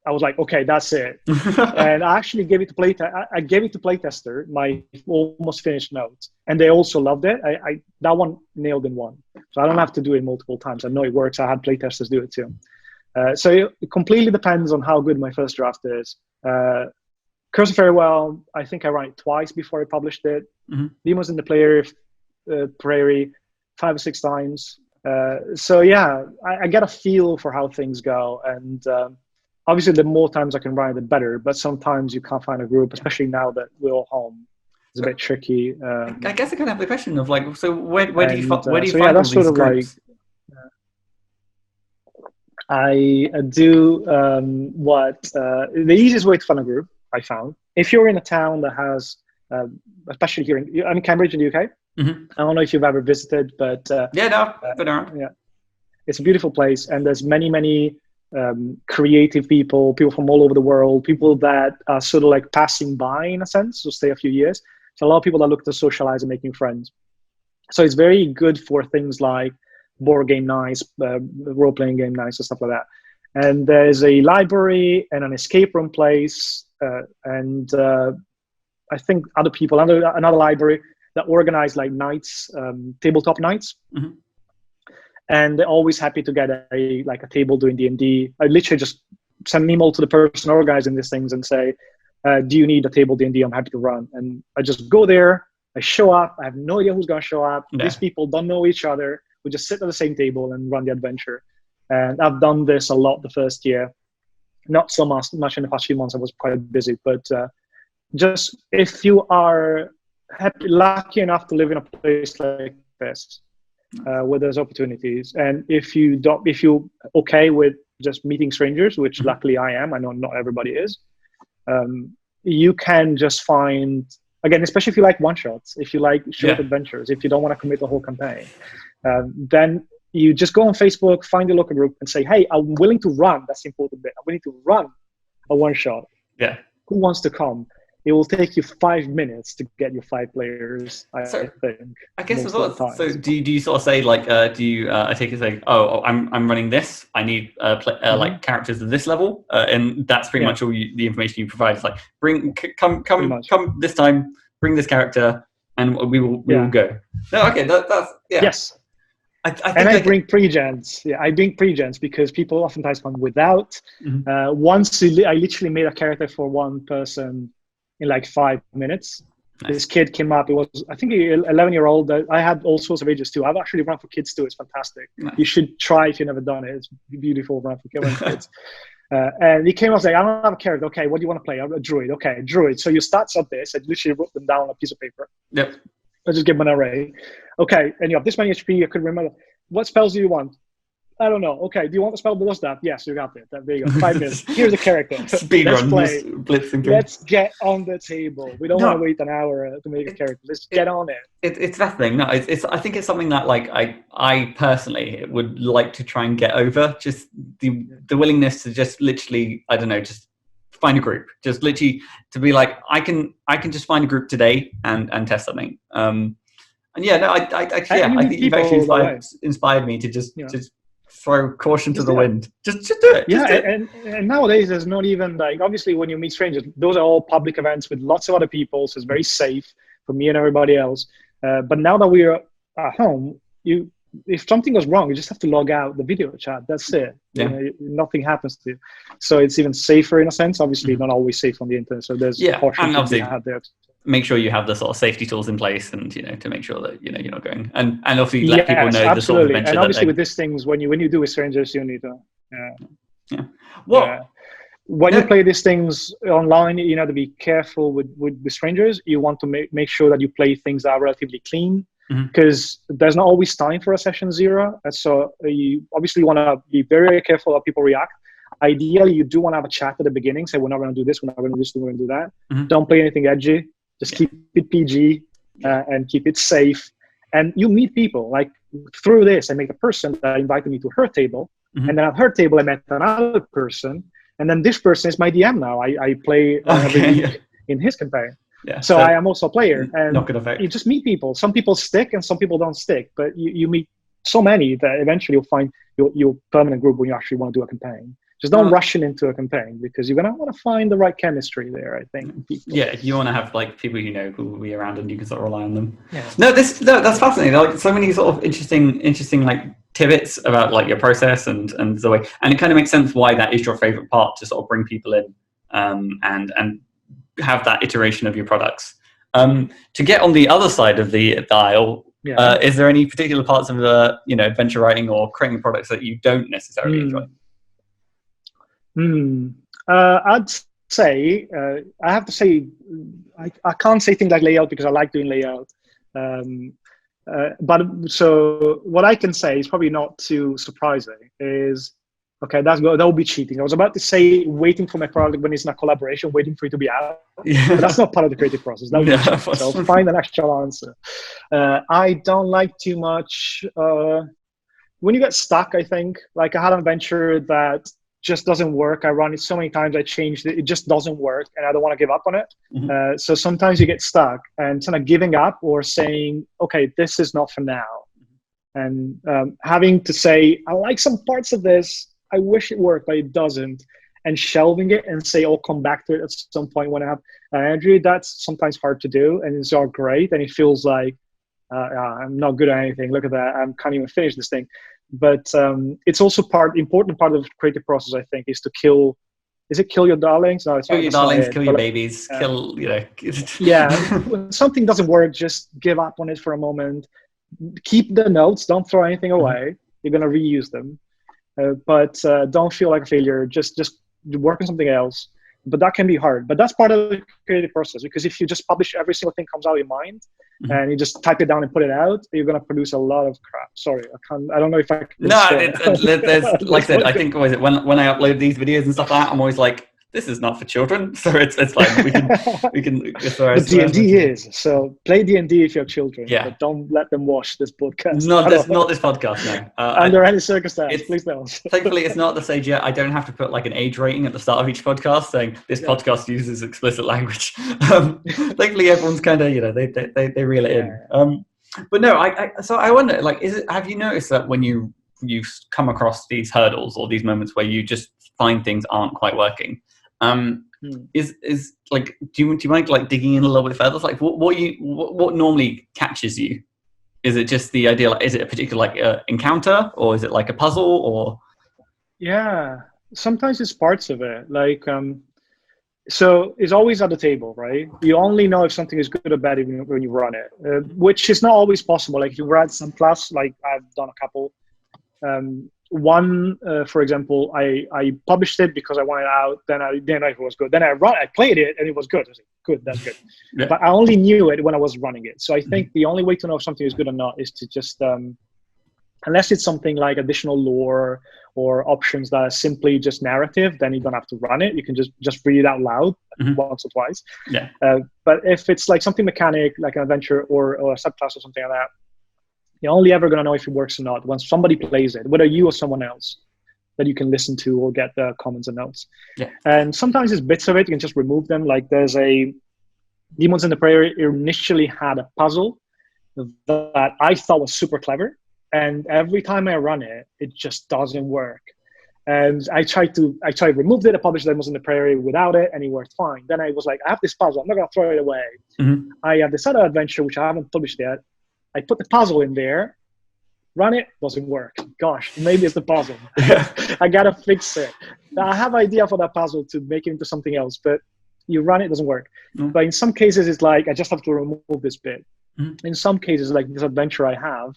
I was like, okay, that's it. And I actually gave it to playtester, my almost finished notes, and they also loved it. That one nailed in one, so I don't have to do it multiple times. I know it works. I had playtesters do it too. So it completely depends on how good my first draft is. Curse of Farewell, I think I ran it twice before I published it. Demons in the Prairie 5 or 6 times. So yeah, I get a feel for how things go, and obviously, the more times I can run it, the better. But sometimes you can't find a group, especially now that we're all home. It's a bit tricky. I guess I kind of have the question of like, so where do you find that's all these sort of groups? I do the easiest way to find a group, I found. If you're in a town that has, especially here in Cambridge in the UK. I don't know if you've ever visited, but I've been around. Yeah, it's a beautiful place, and there's many creative people from all over the world, people that are sort of like passing by in a sense, so stay a few years. So a lot of people that look to socialize and making friends. So it's very good for things like board game nights, role-playing game nights and stuff like that. And there's a library and an escape room place, and I think other people, another library that organize like nights, tabletop nights. And they're always happy to get a table doing D&D. I literally just send an email to the person organizing these things and say, do you need a table D&D? I'm happy to run. And I just go there, I show up, I have no idea who's going to show up. These people don't know each other. We just sit at the same table and run the adventure. And I've done this a lot the first year. Not so much in the past few months. I was quite busy. But just if you are lucky enough to live in a place like this, where there's opportunities, and if you're okay with just meeting strangers, which luckily I am, I know not everybody is, you can just find, again, especially if you like one-shots, if you like short adventures, if you don't want to commit the whole campaign, then you just go on Facebook, find your local group and say, hey, I'm willing to run, that's the important bit, I'm willing to run a one-shot. Who wants to come? It will take you 5 minutes to get your 5 players, I think. I guess as well. So do you sort of say like, I take it say, I'm running this. I need like characters of this level, and that's pretty much all the information you provide. It's like come this time, bring this character, and we will go. No, okay, that's yes. I bring pre-gens. Yeah, I bring pre-gens because people oftentimes come without. Once I literally made a character for one person in like 5 minutes, Nice. This kid came up. It was, I think, an 11-year-old. I had all sorts of ages too. I've actually run for kids too. It's fantastic. Nice. You should try if you've never done it. It's beautiful run for kids. And he came up saying, I don't have a character. Okay, what do you want to play? I'm a druid. Okay, druid. So your stats are this. I literally wrote them down on a piece of paper. Yep. I just give him an array. Okay, and you have this many HP. I couldn't remember. What spells do you want? I don't know. Okay, do you want the spell that does that? Yes, you got it. There you go. 5 minutes. Here's the character. Speed Let's run. play. Blitzing through. Let's get on the table. We don't want to wait an hour to make a character. Let's get on it. It's that thing. No, it's. I think it's something that like I personally would like to try and get over. Just the willingness to just literally, I don't know, just find a group. Just literally to be like, I can just find a group today and test something. And yeah, no, I think you've actually inspired me to just throw caution to the wind. Just do it. Yeah, and nowadays there's not even like, obviously when you meet strangers, those are all public events with lots of other people, so it's very safe for me and everybody else. But now that we're at home, if something goes wrong, you just have to log out the video chat. That's it. Yeah. Nothing happens to you. So it's even safer in a sense. Obviously, not always safe on the internet. So there's caution to be had there. Make sure you have the sort of safety tools in place, and to make sure that you're not going and obviously let people know the sort of adventure. And obviously with these things, when you do with strangers, you need to. When you play these things online, you know to be careful with the strangers. You want to make sure that you play things that are relatively clean, because there's not always time for a session 0. And so you obviously want to be very, very careful how people react. Ideally, you do want to have a chat at the beginning. Say, we're not going to do this, we're not going to do this, we're going to do that. Don't play anything edgy. Just keep it PG and keep it safe. And you meet people. Like through this, I met a person that invited me to her table. And then at her table, I met another person. And then this person is my DM now. I play every week in his campaign. Yeah, so I am also a player. And not good effect. You just meet people. Some people stick and some people don't stick. But you meet so many that eventually you'll find your permanent group when you actually want to do a campaign. Just don't rush into a campaign, because you're going to want to find the right chemistry there, I think. Yeah, you want to have like people who will be around and you can sort of rely on them. Yeah. No, that's fascinating. Like so many sort of interesting like tidbits about like your process and the way, and it kind of makes sense why that is your favorite part, to sort of bring people in and have that iteration of your products. To get on the other side of the aisle, is there any particular parts of the adventure writing or creating products that you don't necessarily enjoy? I'd say I have to say I can't say things like layout because I like doing layout. But so what I can say is probably not too surprising. Is okay, that would be cheating. I was about to say waiting for my product when it's in a collaboration, waiting for it to be out. But that's not part of the creative process. That would be cheating. So I'll find an actual answer. I don't like too much when you get stuck. I think like I had an adventure that just doesn't work. I run it so many times, I changed it, it just doesn't work, and I don't want to give up on it. So sometimes you get stuck and kind of giving up or saying, okay, this is not for now. And having to say, I like some parts of this, I wish it worked, but it doesn't. And shelving it and say, I'll come back to it at some point when I have energy. That's sometimes hard to do, and it's all great. And it feels like I'm not good at anything. Look at that, I can't even finish this thing. But it's also important part of the creative process, I think, is to kill. Is it kill your darlings? No, it's kill your darlings, kill your babies, kill. Yeah, when something doesn't work, just give up on it for a moment. Keep the notes. Don't throw anything away. You're gonna reuse them, but don't feel like a failure. Just work on something else. But that can be hard. But that's part of the creative process, because if you just publish every single thing comes out of your mind, and you just type it down and put it out, you're going to produce a lot of crap. Sorry, I don't know if I can. No, there's like I said, I think always when I upload these videos and stuff like that, I'm always like, this is not for children, so it's fine. We can. But D&D is, so play D&D if you have children. Yeah. But don't let them watch this podcast. Not this podcast. No. Under any circumstance, please don't. Thankfully, it's not the stage yet. I don't have to put like an age rating at the start of each podcast saying this podcast uses explicit language. Thankfully, everyone's kind of they reel it in. But no, so I wonder, like, have you noticed that when you come across these hurdles or these moments where you just find things aren't quite working? Is like, do you mind like digging in a little bit further? Like, what normally catches you? Is it just the idea? Like, is it a particular like encounter, or is it like a puzzle, or? Yeah, sometimes it's parts of it. Like So it's always at the table, right? You only know if something is good or bad when you run it, which is not always possible. Like if you run some class, like I've done a couple. One, for example, I published it because I wanted it out. Then I didn't know if it was good. Then I played it and it was good. I was like, good, that's good. Yeah. But I only knew it when I was running it. So I think the only way to know if something is good or not is to just, unless it's something like additional lore or options that are simply just narrative, then you don't have to run it. You can just read it out loud once or twice. Yeah. But if it's like something mechanic, like an adventure or a subclass or something like that, you're only ever going to know if it works or not when somebody plays it, whether you or someone else that you can listen to or get the comments and notes. Yeah. And sometimes it's bits of it, you can just remove them. Like there's a Demons in the Prairie initially had a puzzle that I thought was super clever. And every time I run it, it just doesn't work. And I tried to remove it. I published Demons in the Prairie without it, and it worked fine. Then I was like, I have this puzzle. I'm not going to throw it away. I have this other adventure, which I haven't published yet. I put the puzzle in there, run it, doesn't work. Gosh, maybe it's the puzzle. I got to fix it. I have an idea for that puzzle to make it into something else, but you run it, doesn't work. But in some cases, it's like, I just have to remove this bit. In some cases, like this adventure I have,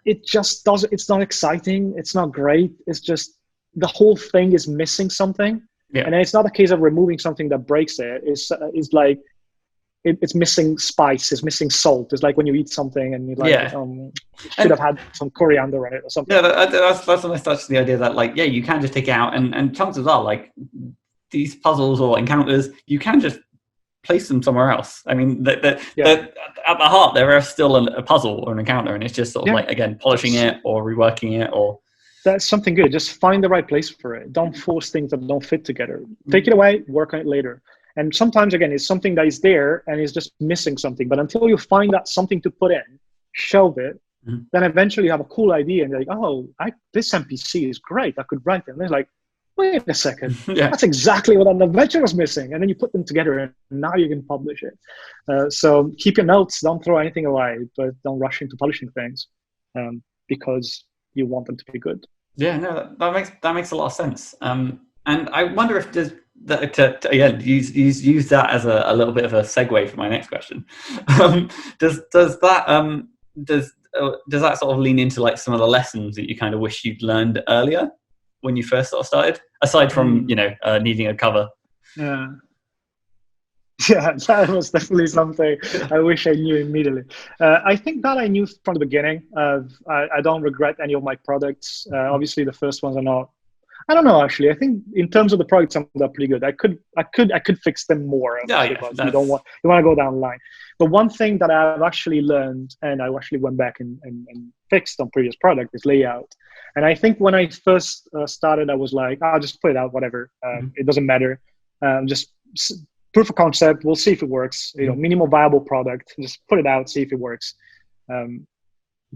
it just doesn't, it's not exciting. It's not great. It's just, the whole thing is missing something. Yeah. And it's not a case of removing something that breaks it. It's like, it's missing spice, it's missing salt. It's like when you eat something and you like, should have had some coriander in it or something. Yeah, that's a nice touch to the idea that, like, yeah, you can just take it out, and chances are, like, these puzzles or encounters, you can just place them somewhere else. I mean, at the heart, there is still a puzzle or an encounter, and it's just sort of like, again, polishing it or reworking it or... That's something good. Just find the right place for it. Don't force things that don't fit together. Take it away, work on it later. And sometimes, again, it's something that is there and is just missing something. But until you find that something to put in, shelve it, then eventually you have a cool idea and you're like, oh, this NPC is great. I could write it. And they're like, wait a second. That's exactly what an adventure was missing. And then you put them together and now you can publish it. So keep your notes. Don't throw anything away, but don't rush into publishing things because you want them to be good. Yeah, no, that makes a lot of sense. And I wonder if there's... again, use that as a little bit of a segue for my next question. Does that sort of lean into like some of the lessons that you kind of wish you'd learned earlier when you first sort of started, aside from needing a cover? Yeah, that was definitely something I wish I knew immediately. I think that I knew from the beginning. I don't regret any of my products. Obviously, the first ones are not. I don't know, actually. I think in terms of the products, some of them are pretty good. I could fix them more. You want to go down the line. But one thing that I've actually learned, and I actually went back and fixed on previous product, is layout. And I think when I first started, I was like, I'll just put it out, whatever. It doesn't matter. Just proof of concept. We'll see if it works. Minimal viable product. Just put it out, see if it works.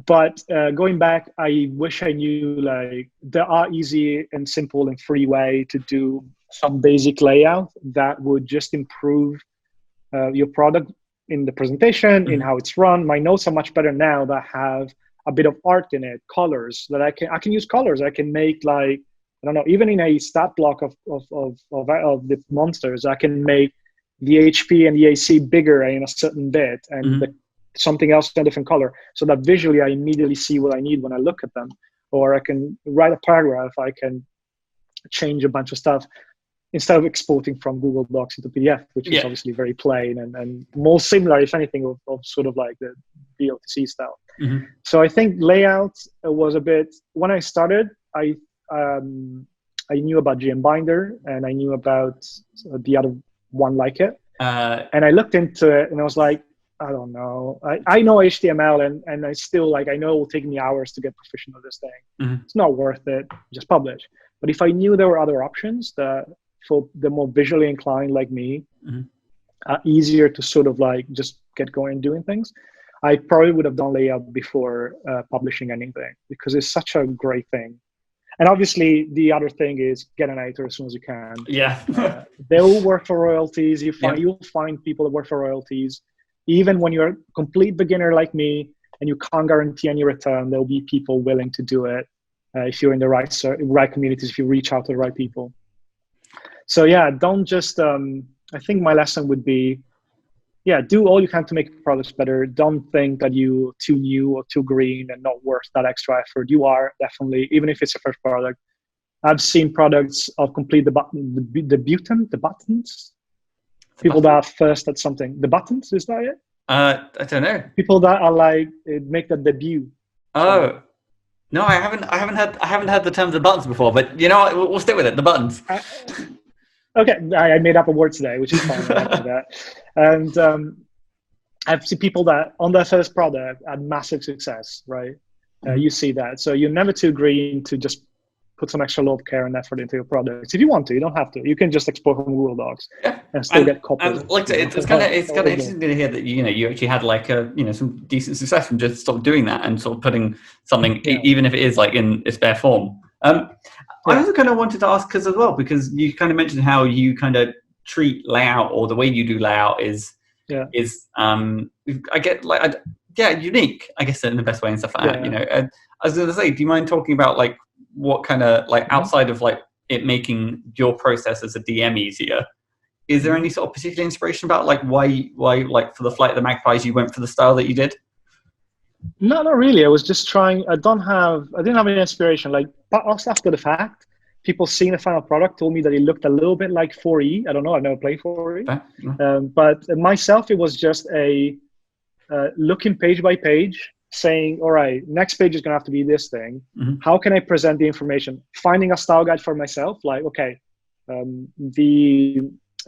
But going back, I wish I knew, like, there are easy and simple and free way to do some basic layout that would just improve your product in the presentation, in how it's run. My notes are much better now that have a bit of art in it, colors that I can use colors. I can make, like, I don't know, even in a stat block of the monsters, I can make the HP and the AC bigger in a certain bit and something else in a different color, so that visually I immediately see what I need when I look at them. Or I can write a paragraph, I can change a bunch of stuff instead of exporting from Google Docs into PDF, which is obviously very plain and more similar, if anything, of sort of like the VLTC style. So I think layout was a bit, when I started, I knew about GM Binder and I knew about the other one like it. And I looked into it and I was like, I don't know. I know HTML and I still, like, I know it will take me hours to get proficient at this thing. It's not worth it. Just publish. But if I knew there were other options that for the more visually inclined like me, easier to sort of like just get going and doing things, I probably would have done layout before publishing anything, because it's such a great thing. And obviously, the other thing is get an editor as soon as you can. They will work for royalties. You'll find people that work for royalties. Even when you're a complete beginner like me and you can't guarantee any return, there'll be people willing to do it if you're in the right communities, if you reach out to the right people. So yeah, don't just. I think my lesson would be, yeah, do all you can to make products better. Don't think that you're too new or too green and not worth that extra effort. You are definitely, even if it's a first product. I've seen products of complete the buttons. People that are first at something. The buttons, is that it? I don't know. People that are like make the debut. Oh. No, I haven't heard the term the buttons before, but you know what? We'll stick with it. The buttons. Okay, I made up a word today, which is fine. I like that. And I've seen people that on their first product had massive success, right? You see that. So you're never too green to just put some extra love, care, and effort into your products. If you want to, you don't have to. You can just export from Google Docs and still get copies. And like it's kind of interesting to hear that you actually had like some decent success from just sort of doing that and sort of putting something, even if it is like in its bare form. I also kind of wanted to ask because you kind of mentioned how you kind of treat layout, or the way you do layout is I get like unique, I guess, in the best way and stuff like that. And I was going to say, do you mind talking about like what kind of like outside of like it making your process as a DM easier, is there any sort of particular inspiration about like why like for the Flight of the Magpies you went for the style that you did? No, not really. I was just trying. I didn't have any inspiration. Like after the fact, people seeing the final product told me that it looked a little bit like 4E. I don't know. I've never played 4E. But myself, it was just a looking page by page, saying, all right, next page is going to have to be this thing. How can I present the information? Finding a style guide for myself, like, okay, the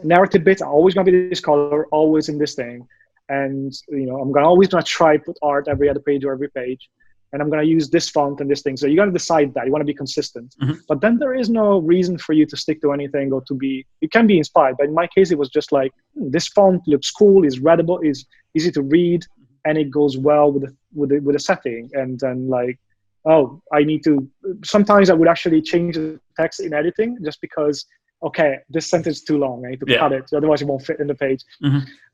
narrative bits are always going to be this color, always in this thing. And, I'm always going to try put art every other page or every page. And I'm going to use this font and this thing. So you got to decide that. You want to be consistent. But then there is no reason for you to stick to anything or to be, you can be inspired. But in my case, it was just like, this font looks cool, is readable, is easy to read, and it goes well with the setting. And then like, oh, I need to, sometimes I would actually change the text in editing just because, okay, this sentence is too long. I need to cut it, otherwise it won't fit in the page.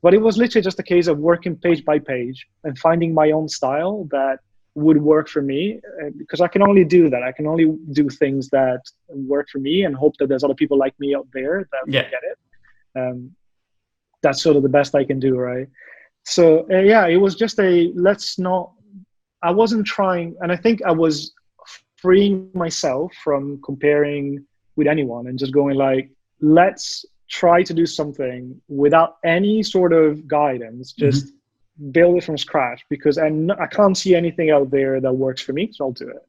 But it was literally just a case of working page by page and finding my own style that would work for me, because I can only do that. I can only do things that work for me and hope that there's other people like me out there that will get it. That's sort of the best I can do, right? So it was just I wasn't trying, and I think I was freeing myself from comparing with anyone and just going like, let's try to do something without any sort of guidance, just build it from scratch, because I can't see anything out there that works for me, so I'll do it.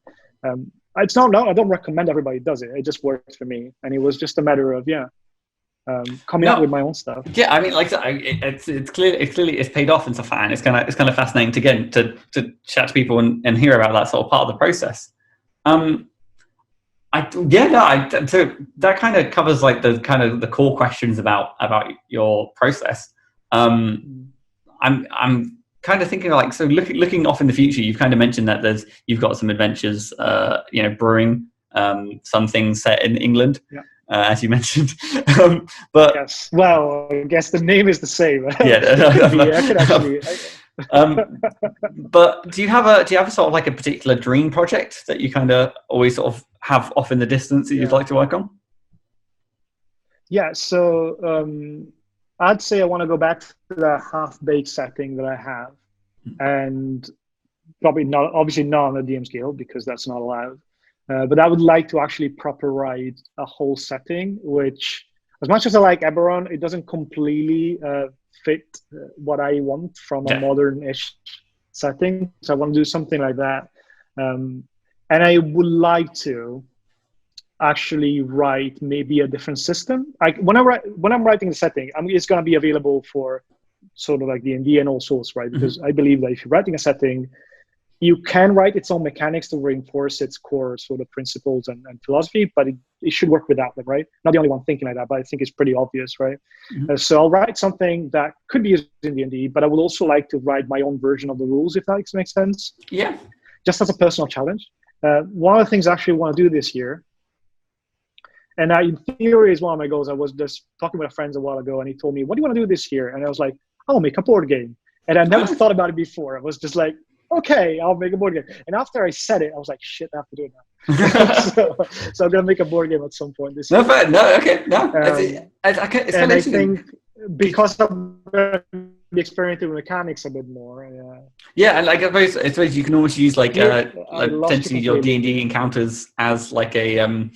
I don't recommend everybody does it. It just works for me, and it was just a matter of coming up with my own stuff. Yeah, I mean, like it's clearly paid off and stuff, and it's kind of fascinating to chat to people and hear about that sort of part of the process. So that kind of covers like the core questions about your process. I'm kind of thinking like, so looking off in the future, you've kind of mentioned that you've got some adventures, brewing, some things set in England, as you mentioned. But yes, well, I guess the name is the same. I could actually. But do you have a sort of like a particular dream project that you kind of always sort of have off in the distance that you'd like to work on? Yeah, so I'd say I want to go back to the half-baked setting that I have, and probably not, obviously not on the DMsGuild because that's not allowed. But I would like to actually proper write a whole setting, which, as much as I like Eberron, it doesn't completely fit what I want from a modern-ish setting. So I want to do something like that. And I would like to actually write maybe a different system. Like when I'm writing the setting, it's going to be available for sort of like D&D and all sorts, right? Because I believe that if you're writing a setting, you can write its own mechanics to reinforce its core sort of principles and philosophy, but it should work without them, right? Not the only one thinking like that, but I think it's pretty obvious, right? So I'll write something that could be used in D&D, but I would also like to write my own version of the rules, if that makes sense. Yeah. Just as a personal challenge. One of the things I actually want to do this year, and in theory is one of my goals. I was just talking with a friend a while ago, and he told me, what do you want to do this year? And I was like, I'll make a board game. And I never thought about it before. I was just like, okay, I'll make a board game. And after I said it, I was like, shit, I have to do it now. so I'm gonna make a board game at some point this year. No, fair. No, okay, no. It's kind of And I interesting. think because I'm gonna be experimenting with mechanics a bit more. Yeah, and like I suppose you can almost use like I lost you potentially your completely. D&D encounters as like a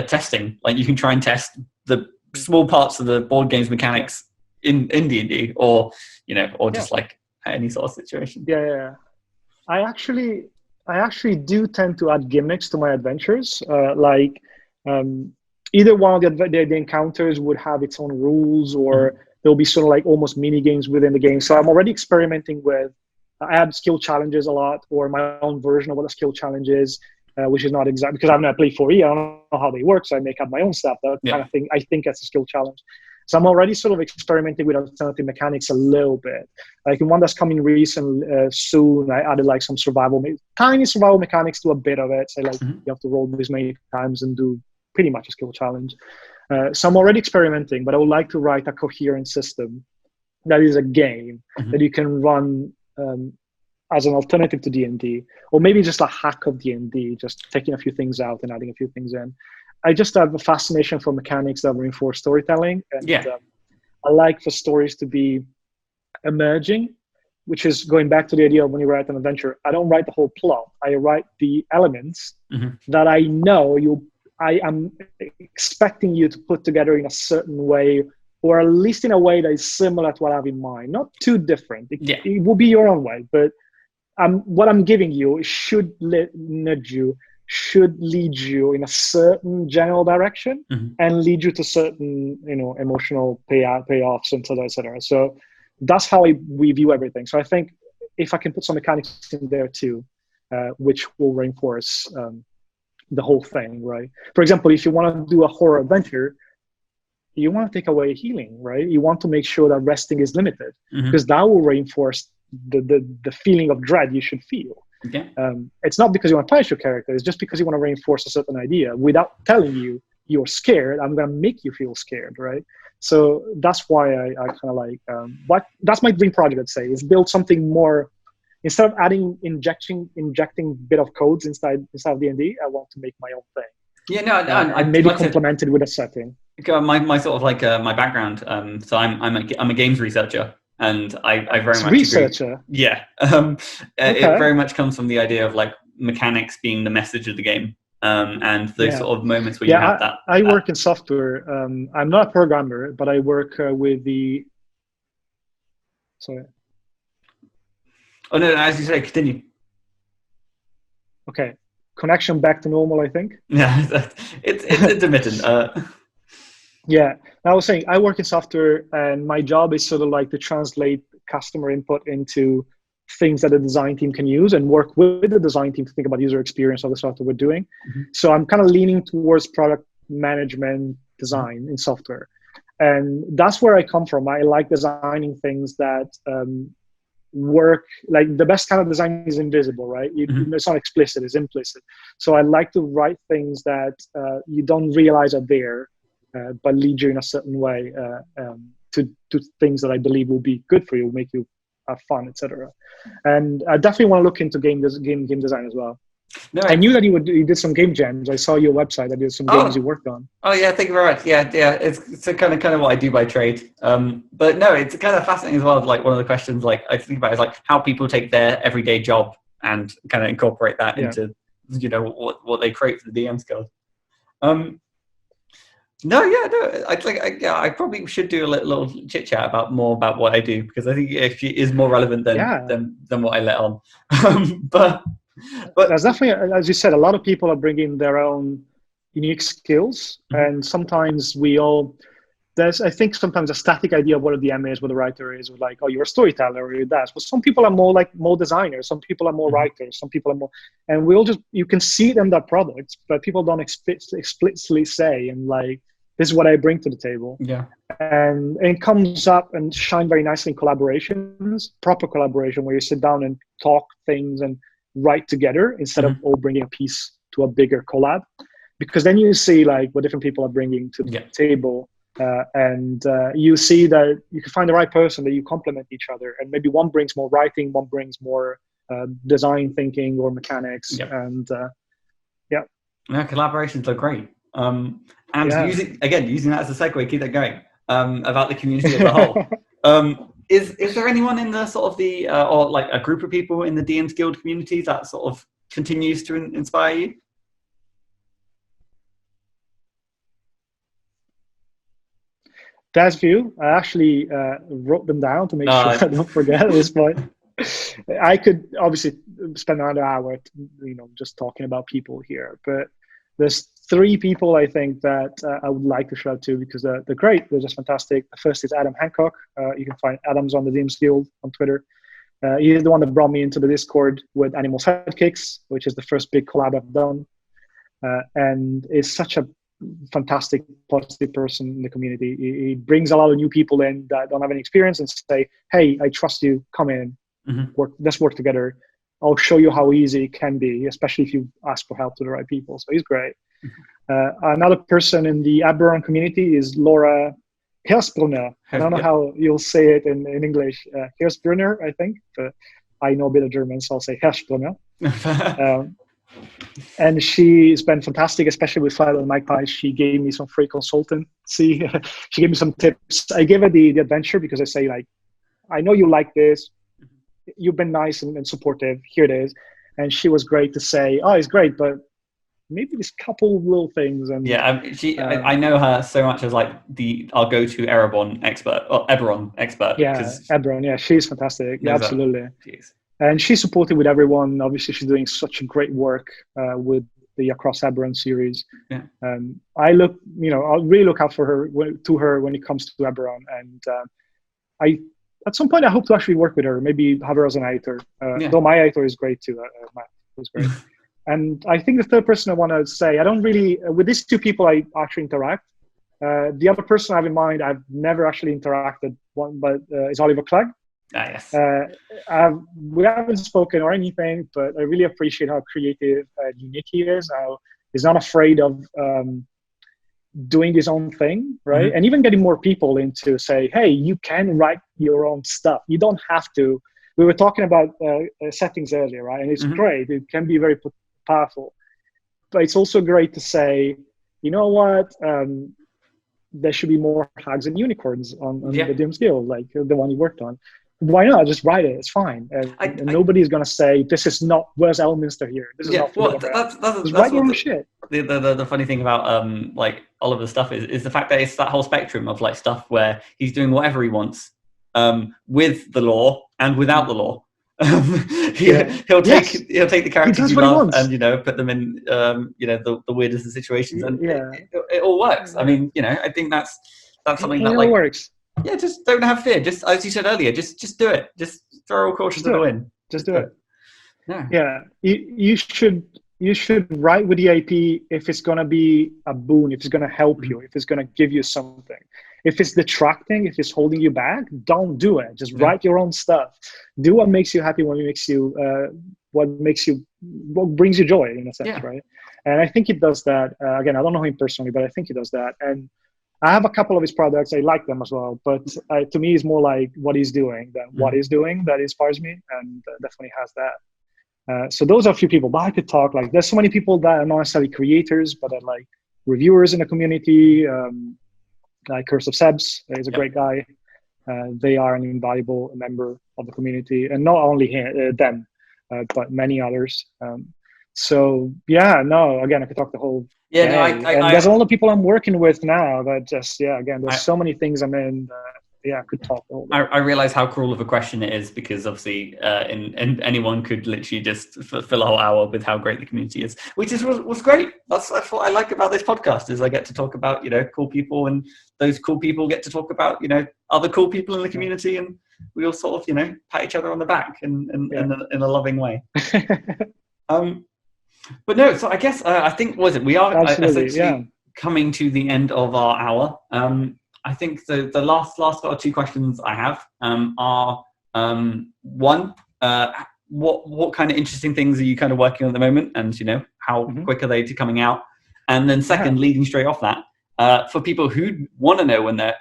testing. Like you can try and test the small parts of the board game's mechanics in D&D, or or just like any sort of situation. Yeah. I actually do tend to add gimmicks to my adventures. Either one of the encounters would have its own rules, or there'll be sort of like almost mini games within the game. So I'm already experimenting with. I add skill challenges a lot, or my own version of what a skill challenge is, which is not exact because I've never played 4E. I don't know how they work, so I make up my own stuff. That kind of thing. I think that's a skill challenge. So I'm already sort of experimenting with alternative mechanics a little bit. Like in one that's coming soon, I added like some tiny survival mechanics to a bit of it. So like you have to roll this many times and do pretty much a skill challenge. So I'm already experimenting, but I would like to write a coherent system that is a game that you can run as an alternative to D&D, or maybe just a hack of D&D, just taking a few things out and adding a few things in. I just have a fascination for mechanics that reinforce storytelling. And I like for stories to be emerging, which is going back to the idea of when you write an adventure, I don't write the whole plot. I write the elements that I know I am expecting you to put together in a certain way, or at least in a way that is similar to what I have in mind. Not too different. It will be your own way, but what I'm giving you should nudge you, should lead you in a certain general direction and lead you to certain, emotional payoffs, et cetera. So that's how we view everything. So I think if I can put some mechanics in there too, which will reinforce the whole thing, right? For example, if you want to do a horror adventure, you want to take away healing, right? You want to make sure that resting is limited because that will reinforce the feeling of dread you should feel. It's not because you want to punish your character, it's just because you want to reinforce a certain idea. Without telling you you're scared, I'm going to make you feel scared, right? So that's why I kind of like, that's my dream project, I'd say, is build something more. Instead of injecting bit of codes inside of D&D, I want to make my own thing. And maybe complemented with a setting. My sort of like my background. So I'm a games researcher. And I very much researcher. Agree. Yeah, it very much comes from the idea of like mechanics being the message of the game, and those sort of moments where you have that. I work in software. I'm not a programmer, but I work with the. Sorry. Oh no! As you say, continue. Okay, connection back to normal, I think. Yeah, it's intermittent. Yeah, I was saying I work in software, and my job is sort of like to translate customer input into things that the design team can use and work with the design team to think about user experience of the software we're doing. So I'm kind of leaning towards product management design in software. And that's where I come from. I like designing things that work. Like the best kind of design is invisible, right? It's not explicit, it's implicit. So I like to write things that you don't realize are there, but lead you in a certain way to things that I believe will be good for you, make you have fun, etc. And I definitely want to look into game design as well. No, I knew that you did some game jams. I saw your website that did some games you worked on. Oh yeah, thank you very much. Yeah. It's kind of what I do by trade. But no, it's kind of fascinating as well. Like one of the questions like I think about is like how people take their everyday job and kind of incorporate that into what they create for the DMsGuild. I probably should do a little chit chat about what I do because I think it is more relevant than what I let on. But there's definitely, as you said, a lot of people are bringing their own unique skills, and sometimes there's I think sometimes a static idea of what a DM is, what a writer is, like, oh, you're a storyteller or you're that. But some people are more designers, some people are more writers, some people are more, and you can see it in their products, but people don't explicitly say, and like, this is what I bring to the table. Yeah. And it comes up and shine very nicely in collaborations, proper collaboration, where you sit down and talk things and write together instead of all bringing a piece to a bigger collab. Because then you see like what different people are bringing to the table. And you see that you can find the right person that you complement each other. And maybe one brings more writing, one brings more design thinking or mechanics. Yep. And No, collaborations are great. And using that as a segue, keep that going. About the community as a whole. Is there anyone in the sort of the or like a group of people in the DMsGuild community that sort of continues to inspire you? That's few. I actually wrote them down to make sure I don't forget at this point. I could obviously spend another hour, just talking about people here, but there's 3 people I think that I would like to shout out to because they're great. They're just fantastic. The first is Adam Hancock. You can find Adam's on the DMsGuild on Twitter. He's the one that brought me into the Discord with Animal Sidekicks, which is the first big collab I've done, and is such a fantastic, positive person in the community. He brings a lot of new people in that don't have any experience and say, "Hey, I trust you. Come in. Let's work together. I'll show you how easy it can be, especially if you ask for help to the right people." So he's great. Another person in the Aberon community is Laura Hersbrunner. I don't know how you'll say it in English. Hersbrunner, I think, but I know a bit of German, so I'll say Hersbrunner. And she's been fantastic, especially with Flight of the Magpies. She gave me some free consultancy. She gave me some tips. I gave her the adventure because I say, like, I know you like this. You've been nice and supportive. Here it is. And she was great to say, "Oh, it's great, but maybe this couple little things." And I know her so much as like our go-to Eberron expert. Yeah, Eberron. Yeah, she's fantastic. Yeah, absolutely. And she's supported with everyone. Obviously, she's doing such a great work with the Across Eberron series. Yeah. I I'll really look out for her when it comes to Eberron. And at some point, I hope to actually work with her. Maybe have her as an editor. Though my editor is great too. Matt was great. And I think the third person I want to say, I don't really with these 2 people I actually interact. The other person I have in mind, I've never actually interacted but is Oliver Clegg. Yes. We haven't spoken or anything, but I really appreciate how creative and unique he is. How he's not afraid of doing his own thing, right? And even getting more people in to say, "Hey, you can write your own stuff. You don't have to." We were talking about settings earlier, right? And it's great. It can be very powerful. But it's also great to say, you know what? There should be more hags and unicorns on the DMsGuild, like the one you worked on. Why not? Just write it. It's fine. And nobody's going to say, "This is not, where's Elminster here? This is not." Just write your own shit. The funny thing about like Oliver's stuff is the fact that it's that whole spectrum of like stuff where he's doing whatever he wants with the law and without the law. He'll take the characters you love and put them in the weirdest of situations, and it all works. I mean, I think that's something that like works. Yeah, just don't have fear. Just as you said earlier, just do it. Just throw all caution to the wind. Just do it. Yeah, you should write with the IP if it's gonna be a boon, if it's gonna help you, if it's gonna give you something. If it's detracting, if it's holding you back, don't do it. Just write your own stuff. Do what makes you happy, what brings you joy in a sense, right? And I think it does that. Again, I don't know him personally, but I think he does that. And I have a couple of his products. I like them as well. But to me, it's more like what he's doing than what he's doing that inspires me, and definitely has that. So those are a few people. But I could talk, like, there's so many people that are not necessarily creators, but are like reviewers in the community. Like Curse of Sebs is a great guy. They are an invaluable member of the community, and not only them, but many others. Again, I could talk the whole day. There's all the people I'm working with now that just, again, there's so many things I'm in. I could talk the whole day. I realize how cruel of a question it is, because obviously and anyone could literally just fill a whole hour with how great the community is, which was great. That's what I like about this podcast, is I get to talk about cool people, and those cool people get to talk about other cool people in the community, and we all sort of pat each other on the back in a loving way. But no, so I guess I think we are essentially coming to the end of our hour. I think the last sort of 2 questions I have are one, what kind of interesting things are you kind of working on at the moment, and how quick are they to coming out? And then second, leading straight off that, for people who want to know when they're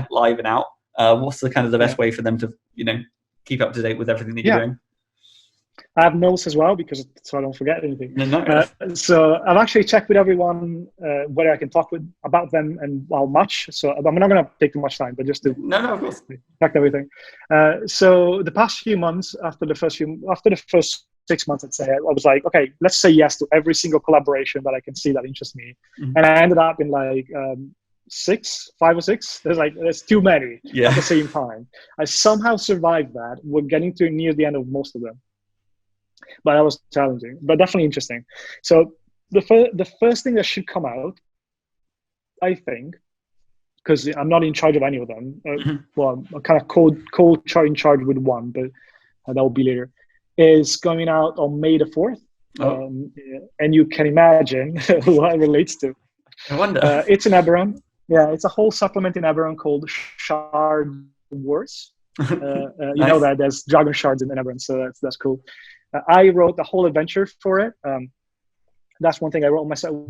live and out, what's the kind of the best way for them to keep up to date with everything that you're doing? I have notes as well so I don't forget anything. No. So I've actually checked with everyone whether I can talk about them and how much. So I'm not going to take too much time, but just to No, of course. check everything. So the past few months, after the first 6 months, I'd say, I was like, okay, let's say yes to every single collaboration that I can see that interests me. Mm-hmm. And I ended up in like 5 or 6. There's too many at the same time. I somehow survived that. We're getting to near the end of most of them. But that was challenging, but definitely interesting. So the first thing that should come out, I think, because I'm not in charge of any of them. Well, I'm kind of in charge with one, but that will be later. Is coming out on May the 4th. And you can imagine what it relates to. I wonder. It's in Eberron. Yeah, it's a whole supplement in Eberron called Shard Wars. You know that there's dragon shards in Eberron, so that's cool. I wrote the whole adventure for it. That's one thing I wrote myself.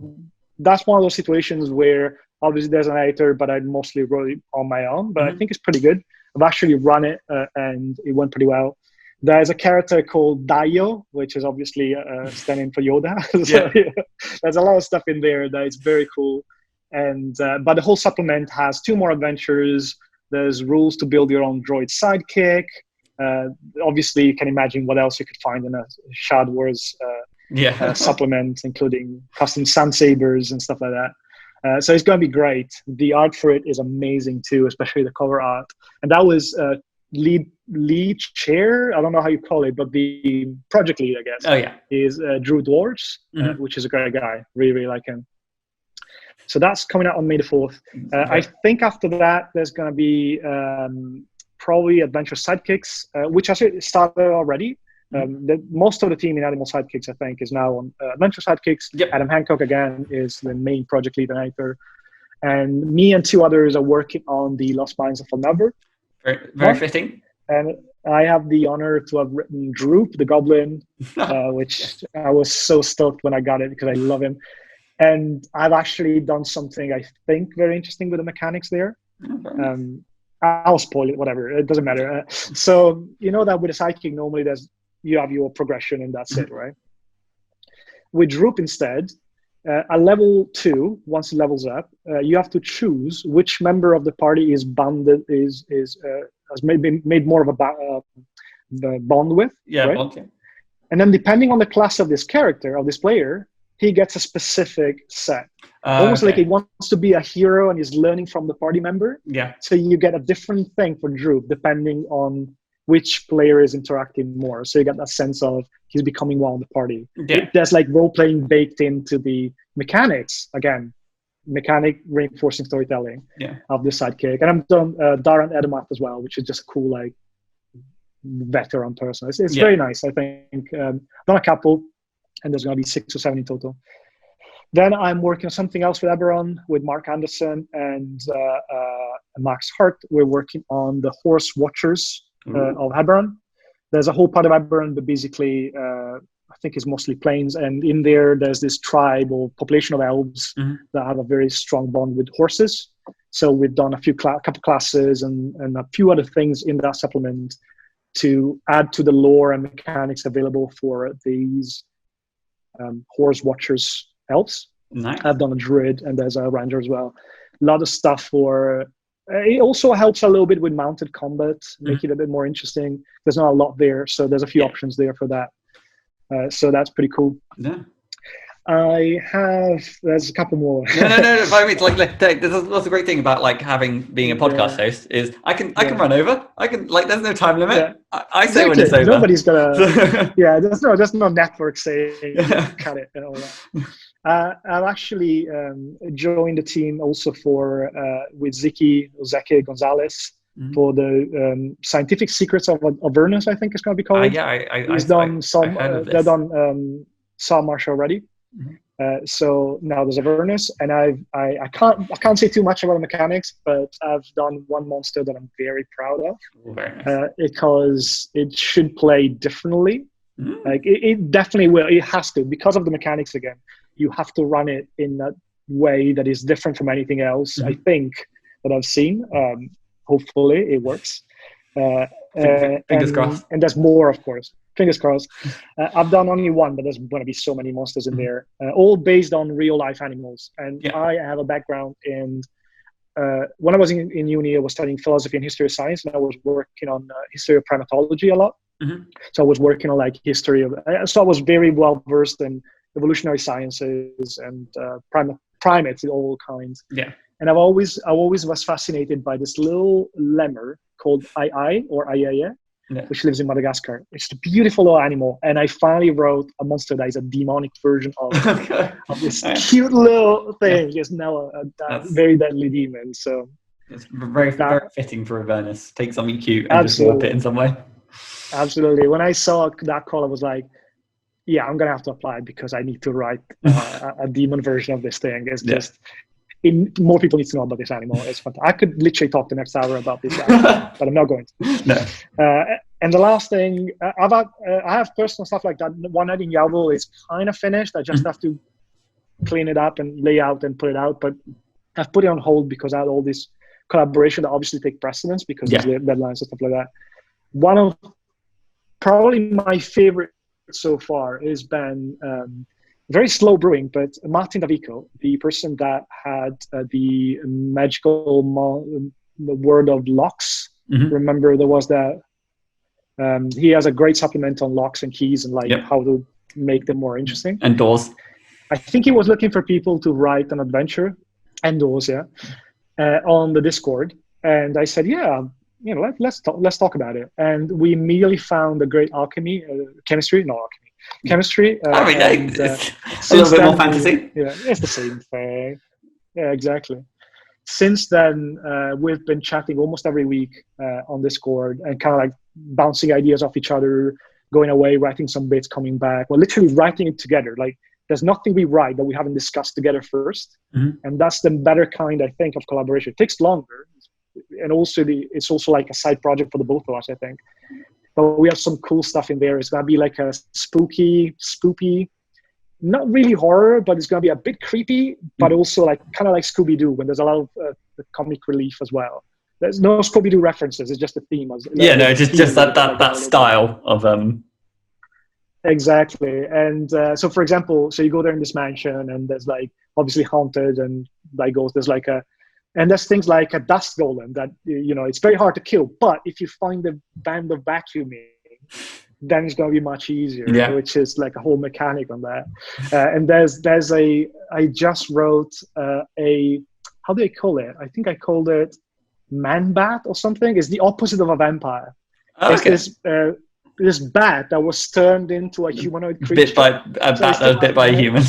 That's one of those situations where obviously there's an editor, but I mostly wrote it on my own. But I think it's pretty good. I've actually run it, and it went pretty well. There's a character called Daio, which is obviously standing for Yoda. So, there's a lot of stuff in there that is very cool. And but the whole supplement has 2 more adventures. There's rules to build your own droid sidekick. Obviously, you can imagine what else you could find in a Shard Wars supplement, including custom sand sabers and stuff like that. So it's going to be great. The art for it is amazing too, especially the cover art. And that was lead chair. I don't know how you call it, but the project lead, I guess. Is Drew Dwarves, which is a great guy. Really, really like him. So that's coming out on May the 4th. I think after that, there's going to be probably Adventure Sidekicks, which actually started already. Most of the team in Animal Sidekicks, I think, is now on Adventure Sidekicks. Adam Hancock, again, is the main project lead and editor. And me and 2 others are working on the Lost Mines of Forever. Very fitting. And I have the honor to have written Droop, the Goblin, which I was so stoked when I got it because I love him. And I've actually done something I think very interesting with the mechanics there. I'll spoil it, whatever. It doesn't matter. So you know that with a sidekick, normally you have your progression and that's it, right? With Droop instead, a level 2, once it levels up, you have to choose which member of the party is bonded, has made more of a bond with. Right? Okay. And then depending on the class of this character, of this player, he gets a specific set. Almost like he wants to be a hero and he's learning from the party member. So you get a different thing for Droop depending on which player is interacting more. So you get that sense of he's becoming one of the party. There's like role-playing baked into the mechanics. Again, mechanic reinforcing storytelling of the sidekick. And I've done Darren Edomath as well, which is just a cool like veteran person. It's very nice, I think. I've done a couple, and there's going to be 6 or 7 in total. Then I'm working on something else with Eberron, with Mark Anderson and Max Hart. We're working on the Horse Watchers of Eberron. There's a whole part of Eberron, but basically I think it's mostly plains. And in there's this tribe or population of elves that have a very strong bond with horses. So we've done a couple classes and a few other things in that supplement to add to the lore and mechanics available for these Horse Watchers elves. Nice. I've done a druid and there's a ranger as well. A lot of stuff for it also helps a little bit with mounted combat, make it a bit more interesting. There's not a lot there, so there's a few options there for that. So that's pretty cool. There's a couple more. No. By the way, that's a great thing about being a podcast host is I can run over. I can there's no time limit. I say when it's over. Nobody's gonna. There's no network saying cut it and all that. I've actually joined the team also with Zeke Gonzalez for the Scientific Secrets of Avernus, I think it's going to be called. He's done some. They've done Saltmarsh already. So now there's Avernus, and I can't say too much about the mechanics, but I've done one monster that I'm very proud of because it should play differently. It definitely will. It has to, because of the mechanics again. You have to run it in a way that is different from anything else, I think, that I've seen. Hopefully it works. Fingers crossed. And there's more, of course. Fingers crossed. I've done only one, but there's going to be so many monsters in there, all based on real life animals. And I have a background in, when I was in uni, I was studying philosophy and history of science, and I was working on history of primatology a lot. So I was working on like history of, so I was very well versed in evolutionary sciences and primates of all kinds. And I always was fascinated by this little lemur called Ai or Ayaya, which lives in Madagascar. It's a beautiful little animal. And I finally wrote a monster that is a demonic version of this cute little thing. It's now a very deadly demon. So it's very fitting for Avernus. Take something cute and just warp it in some way. Absolutely. When I saw that call, I was like, yeah, I'm going to have to apply because I need to write a demon version of this thing. It's just... more people need to know about this animal. It's fantastic. I could literally talk the next hour about this animal, but I'm not going to. No. And the last thing, I have personal stuff like that. One Night in Yavul is kind of finished. I just have to clean it up and lay out and put it out. But I've put it on hold because I had all this collaboration that obviously take precedence because of the deadlines and stuff like that. One of probably my favorite so far has been very slow brewing, but Martin Davico, the person that had the magical the word of locks. Remember, there was that. He has a great supplement on locks and keys and how to make them more interesting. And doors. I think he was looking for people to write an adventure and doors, on the Discord. And I said, let's talk about it. And we immediately found a great chemistry. Chemistry. It's a little bit more fantasy. It's the same thing. Yeah, exactly. Since then, we've been chatting almost every week on Discord and kind of like bouncing ideas off each other, going away, writing some bits, coming back. We're literally writing it together. Like, there's nothing we write that we haven't discussed together first. And that's the better kind, I think, of collaboration. It takes longer. And also, it's also like a side project for the both of us, I think. But we have some cool stuff in there. It's going to be like a spoopy, not really horror, but it's going to be a bit creepy, but also like kind of like Scooby-Doo when there's a lot of the comic relief as well. There's no Scooby-Doo references. It's just a theme. Just that style of... Exactly. And so, for example, so you go there in this mansion and there's like obviously haunted and like ghosts. There's like and there's things like a dust golem that, it's very hard to kill. But if you find a band of vacuuming, then it's going to be much easier, which is like a whole mechanic on that. And I just wrote how do I call it? I think I called it man-bat or something. It's the opposite of a vampire. It's this bat that was turned into a humanoid creature. Bit by a human.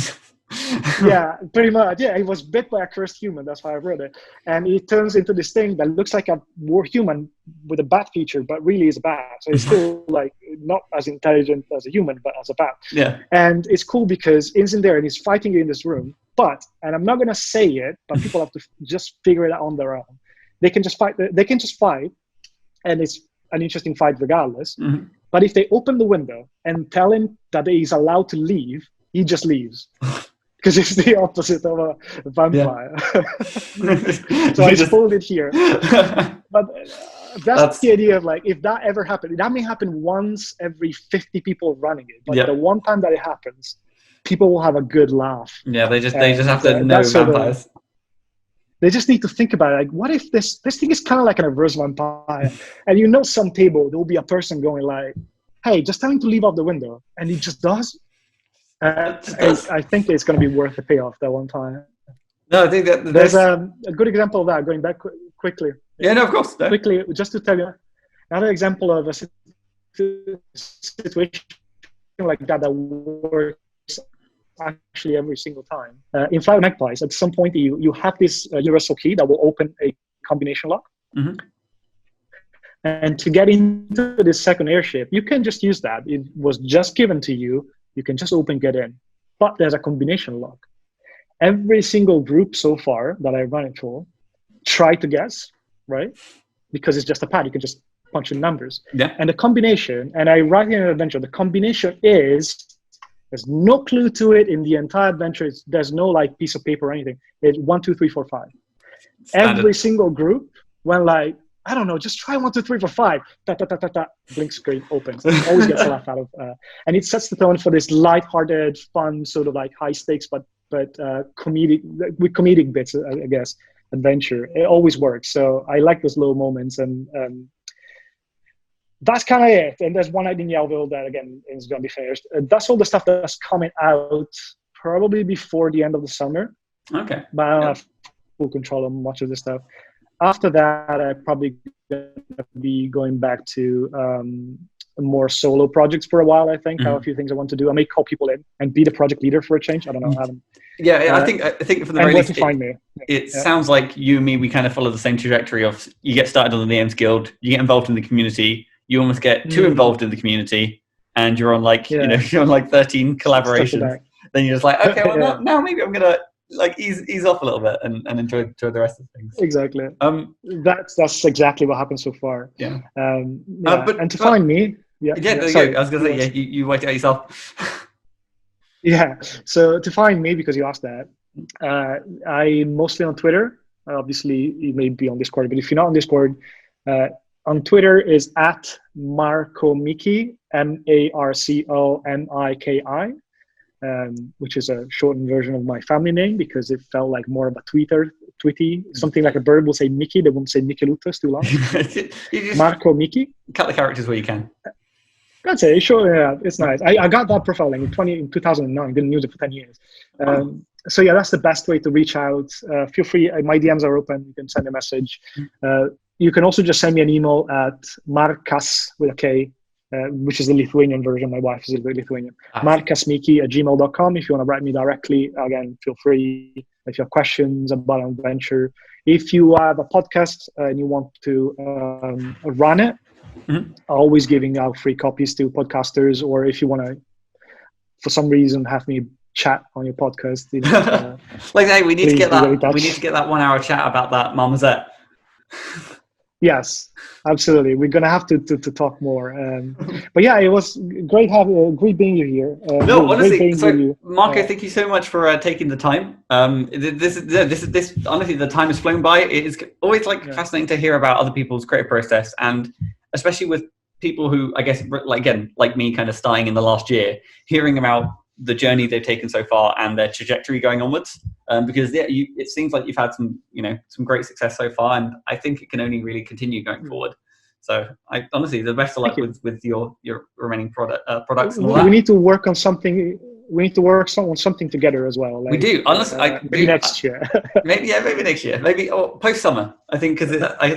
Yeah, pretty much. Yeah, he was bit by a cursed human. That's why I wrote it. And he turns into this thing that looks like a more human with a bat feature, but really is a bat. So it's still like not as intelligent as a human, but as a bat. Yeah. And it's cool because he's in there and he's fighting you in this room. And I'm not going to say it, but people have to just figure it out on their own. They can just fight. And it's an interesting fight regardless. But if they open the window and tell him that he's allowed to leave, he just leaves. Because it's the opposite of a vampire. So I spoiled it here. But that's the idea of like, if that ever happened, that may happen once every 50 people running it. But the one time that it happens, people will have a good laugh. Yeah, they just have to know vampires. They just need to think about it. Like, what if this thing is kind of like an reverse vampire? And some table, there will be a person going like, hey, just tell him to leave out the window. And he just does. I think it's going to be worth the payoff that one time. No, I think that there's a good example of that. Going back quickly. Yeah, no, of course. No. Quickly, just to tell you another example of a situation like that works actually every single time. In Fly Magpies, at some point you have this universal key that will open a combination lock. And to get into this second airship, you can just use that. It was just given to you. You can just get in. But there's a combination lock. Every single group so far that I've run it for, try to guess, right? Because it's just a pad. You can just punch in numbers. Yeah. And the combination, and I write in an adventure, the combination is, there's no clue to it in the entire adventure. There's no like piece of paper or anything. It's 1, 2, 3, 4, 5. Standard. Every single group went like, I don't know, just try 1, 2, 3, 4, 5. Ta, ta, ta, ta, ta. Blink screen opens. Always gets a laugh out of, and it sets the tone for this light-hearted, fun, sort of like high stakes, but comedic, with comedic bits, I guess, adventure. It always works. So I like those little moments, and that's kind of it. And there's One Night in Yellville that, again, is going to be finished. That's all the stuff that's coming out probably before the end of the summer. Okay. But I don't have full control on much of this stuff. After that, I probably going to be going back to more solo projects for a while. I think I have a few things I want to do. I may call people in and be the project leader for a change. I don't know. I haven't. Yeah, I think for the very least, find me. It sounds like you and me, we kind of follow the same trajectory of you get started on the DMsGuild, you get involved in the community, you almost get too involved in the community, and you're on like you're on like 13 collaborations. Then you're just like, okay, well now maybe I'm gonna like ease off a little bit and enjoy the rest of things. Exactly. That's exactly what happened so far. Yeah. And to find me, sorry, I was gonna say, you worked it out yourself. Yeah. So to find me, because you asked that, I'm mostly on Twitter. Obviously, you may be on Discord, but if you're not on Discord, on Twitter is at Marcomiki, MarcoMiki, which is a shortened version of my family name because it felt like more of a tweety. Something like a bird will say Mickey, they won't say Michelutto, it's too long. Marcomiki. Cut the characters where you can. That's it. Sure, yeah, it's nice. I got that profile in 2009. Didn't use it for 10 years. So yeah, that's the best way to reach out. Feel free. My DMs are open. You can send a message. You can also just send me an email at Markas with a K, which is the Lithuanian version. My wife is Lithuanian. Markasmiki@gmail.com. If you want to write me directly, again, feel free. If you have questions about an adventure, if you have a podcast and you want to run it, always giving out free copies to podcasters, or if you want to, for some reason, have me chat on your podcast. Like, hey, we need to get that. We need to get that 1 hour chat about that marmoset. Yes, absolutely. We're gonna have to talk more. But yeah, it was great great being you here. No, honestly, so Marco, thank you so much for taking the time. This honestly, the time has flown by. It is always fascinating to hear about other people's creative process, and especially with people who, I guess, like me, kind of starting in the last year, hearing about the journey they've taken so far and their trajectory going onwards. Because it seems like you've had some great success so far, and I think it can only really continue going forward. So I honestly, the best of luck with your remaining products. And all that. We need to work on something. We need to work on something together as well. We do, honestly. Maybe next year. maybe next year. Maybe post summer. I think because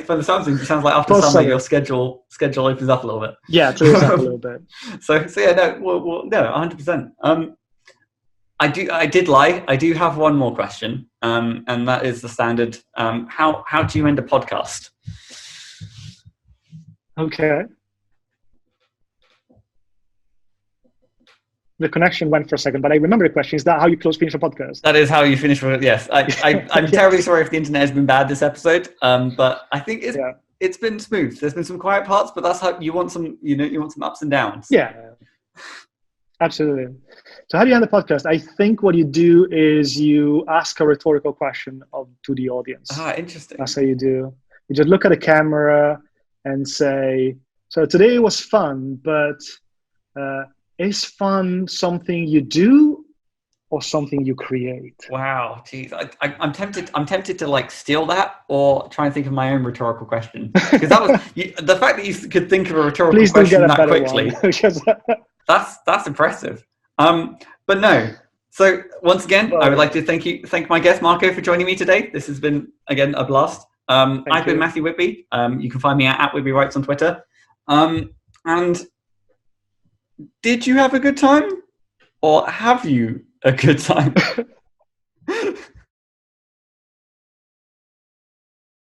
from the sounds of it sounds like after summer your schedule opens up a little bit. Yeah, it opens up a little bit. So yeah, no, 100%. I did lie. I do have one more question, and that is the standard. How do you end a podcast? Okay. The connection went for a second, but I remember the question. Is that how you finish a podcast? That is how you finish it. Yes. I'm terribly sorry if the internet has been bad this episode, but I think it's been smooth. There's been some quiet parts, but that's how you want some. You want some ups and downs. Yeah. Absolutely. So how do you end the podcast? I think what you do is you ask a rhetorical question to the audience. Interesting. That's how you do. You just look at the camera and say, so today was fun, but is fun something you do or something you create? Wow. Geez. I'm tempted to steal that or try and think of my own rhetorical question. Because that was the fact that you could think of a rhetorical question that quickly. That's impressive. But no. So once again, I would like to thank my guest Marco for joining me today. This has been again a blast. I've been Matthew Whitby. You can find me at Whitby Writes on Twitter. And did you have a good time, or have you a good time?